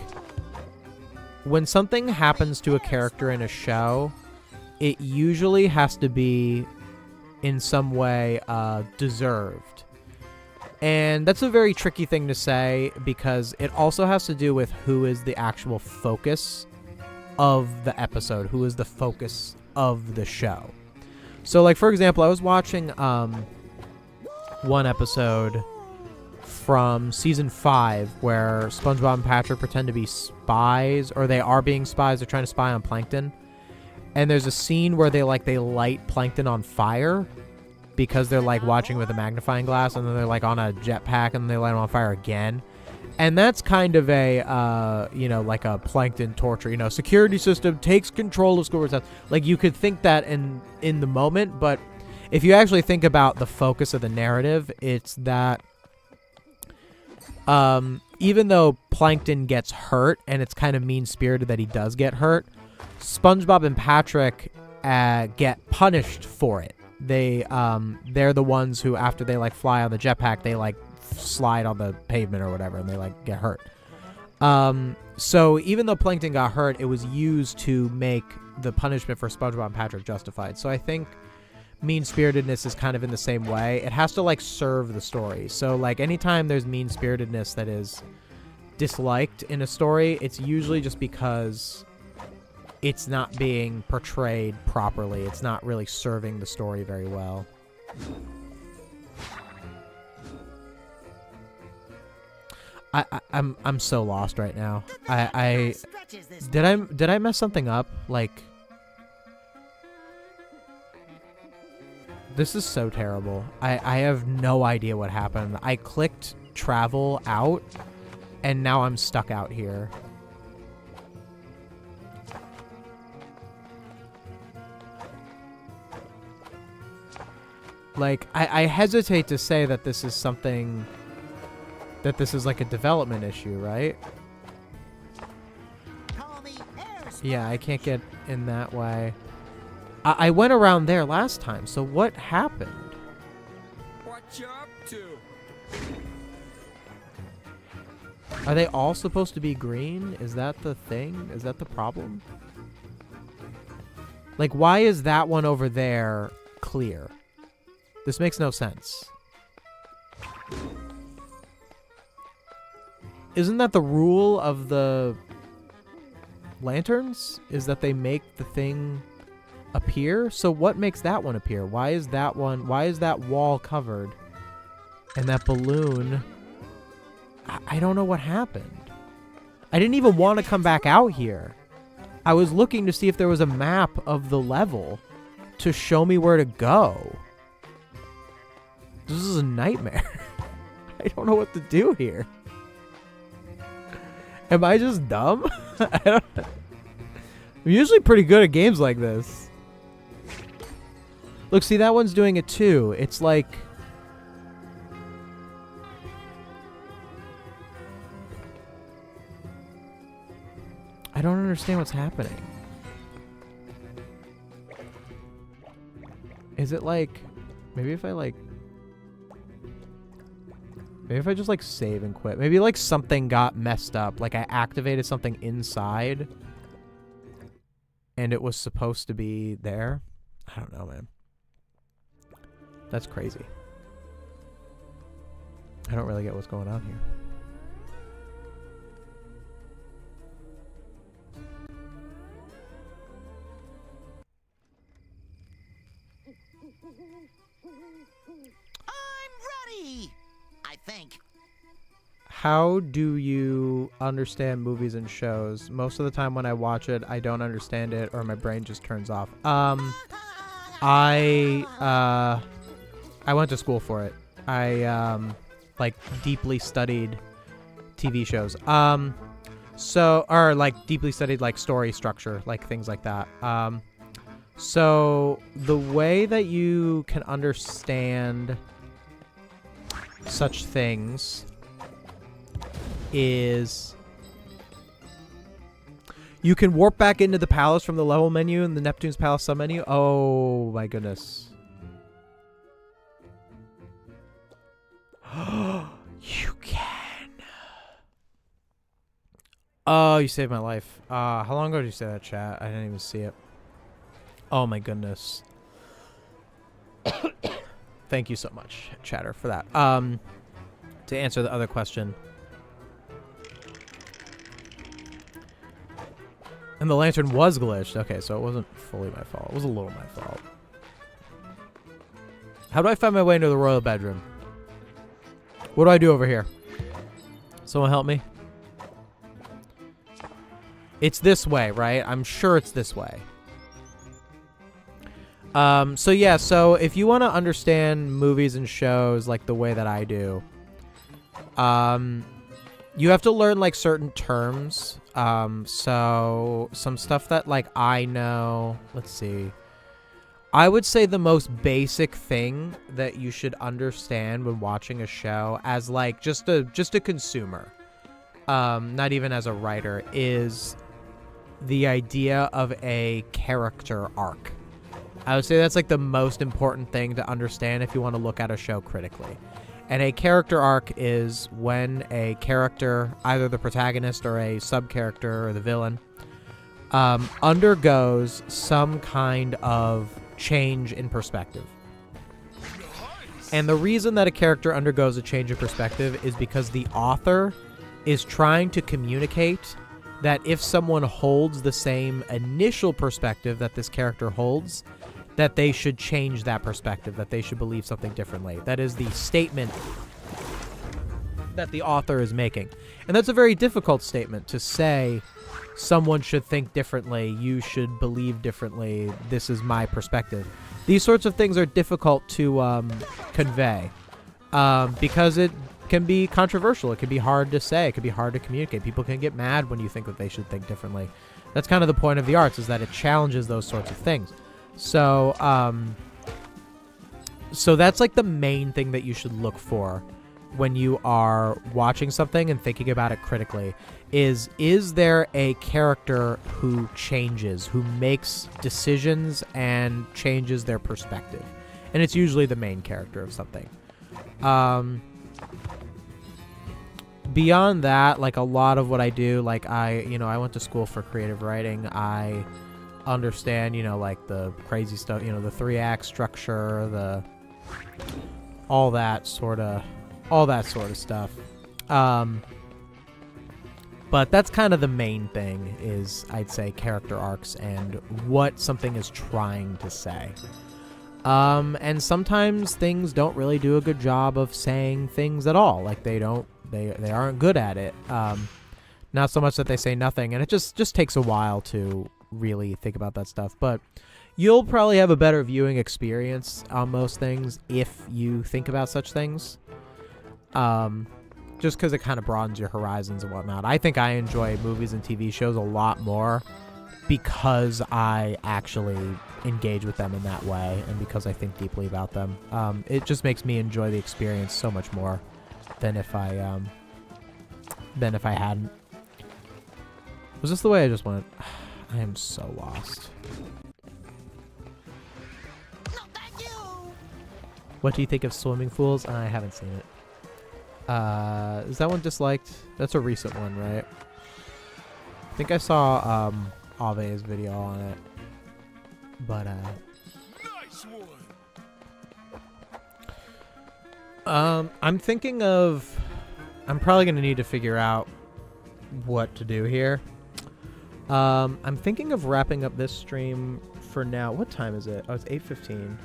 when something happens to a character in a show, it usually has to be in some way deserved. And that's a very tricky thing to say because it also has to do with who is the actual focus of the episode, who is the focus of the show. So, like, for example, I was watching one episode from season 5 where SpongeBob and Patrick pretend to be spies, or they are being spies. They're trying to spy on Plankton. And there's a scene where they light Plankton on fire because they're like watching with a magnifying glass, and then they're like on a jetpack and they light him on fire again. And that's kind of a, like a Plankton torture, security system takes control of school stuff. Like, you could think that in the moment, but if you actually think about the focus of the narrative, it's that even though Plankton gets hurt, and it's kind of mean-spirited that he does get hurt, SpongeBob and Patrick get punished for it. They're the ones who, after they fly on the jetpack, they slide on the pavement or whatever, and they get hurt. So even though Plankton got hurt, it was used to make the punishment for SpongeBob and Patrick justified. So I think mean-spiritedness is kind of in the same way. It has to serve the story. So anytime there's mean-spiritedness that is disliked in a story, it's usually just because it's not being portrayed properly. It's not really serving the story very well. I'm so lost right now. Did I mess something up? This is so terrible. I have no idea what happened. I clicked travel out, and now I'm stuck out here. I hesitate to say that this is something... that this is a development issue, right? Yeah, I can't get in that way. I went around there last time, so what happened? What you up to? Are they all supposed to be green? Is that the thing? Is that the problem? Why is that one over there clear? This makes no sense. Isn't that the rule of the lanterns? Is that they make the thing appear? So what makes that one appear? Why is that wall covered? And that balloon... I don't know what happened. I didn't even want to come back out here. I was looking to see if there was a map of the level to show me where to go. This is a nightmare. I don't know what to do here. Am I just dumb? I don't know. I'm usually pretty good at games like this. Look, see, that one's doing it too. It's like... I don't understand what's happening. Is it like... Maybe if I like... Maybe if I just like save and quit. Maybe like something got messed up. Like I activated something inside. And it was supposed to be there. I don't know, man. That's crazy. I don't really get what's going on here. I'm ready! I think. How do you understand movies and shows? Most of the time when I watch it, I don't understand it or my brain just turns off. I went to school for it. I like deeply studied TV shows. Or like deeply studied like story structure, like things like that. So the way that you can understand such things is you can warp back into the palace from the level menu in the Neptune's Palace submenu. Oh my goodness. You can. Oh, you saved my life. How long ago did you say that, chat? I didn't even see it. Oh my goodness. Thank you so much, chatter, for that. To answer the other question. And the lantern was glitched. Okay, so it wasn't fully my fault. It was a little my fault. How do I find my way into the royal bedroom? What do I do over here? Someone help me. It's this way, right? I'm sure it's this way. So yeah, so if you want to understand movies and shows like the way that I do, you have to learn like certain terms. So some stuff that like I know, let's see. I would say the most basic thing that you should understand when watching a show as like just a consumer, not even as a writer, is the idea of a character arc. I would say that's like the most important thing to understand if you want to look at a show critically. And a character arc is when a character, either the protagonist or a sub-character or the villain, undergoes some kind of change in perspective. And the reason that a character undergoes a change in perspective is because the author is trying to communicate that if someone holds the same initial perspective that this character holds, that they should change that perspective, that they should believe something differently. That is the statement that the author is making. And that's a very difficult statement to say. Someone should think differently. You should believe differently. This is my perspective. These sorts of things are difficult to convey because it can be controversial. It can be hard to say. It can be hard to communicate. People can get mad when you think that they should think differently. That's kind of the point of the arts, is that it challenges those sorts of things. So, so that's like the main thing that you should look for when you are watching something and thinking about it critically. Is there a character who changes, who makes decisions and changes their perspective? And it's usually the main character of something. Beyond that, like a lot of what I do, like I went to school for creative writing. I understand, like the crazy stuff, the 3-act structure, all that sort of all that sort of stuff. But that's kind of the main thing is, I'd say, character arcs and what something is trying to say. And sometimes things don't really do a good job of saying things at all. Like they aren't good at it. Not so much that they say nothing, and it just takes a while to really think about that stuff. But you'll probably have a better viewing experience on most things if you think about such things. Just because it kind of broadens your horizons and whatnot. I think I enjoy movies and TV shows a lot more because I actually engage with them in that way and because I think deeply about them. It just makes me enjoy the experience so much more than if I hadn't. Was this the way I just went? I am so lost. No, thank you. What do you think of Swimming Fools? I haven't seen it. Is that one disliked? That's a recent one, right? I think I saw Ave's video on it. But Nice I'm one. probably gonna need to figure out what to do here. I'm thinking of wrapping up this stream for now. What time is it? Oh, it's 8:15.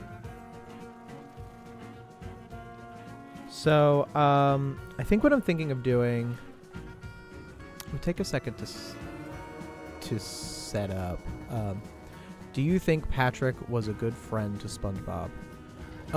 So, I think what I'm thinking of doing. We'll take a second to set up. Do you think Patrick was a good friend to SpongeBob?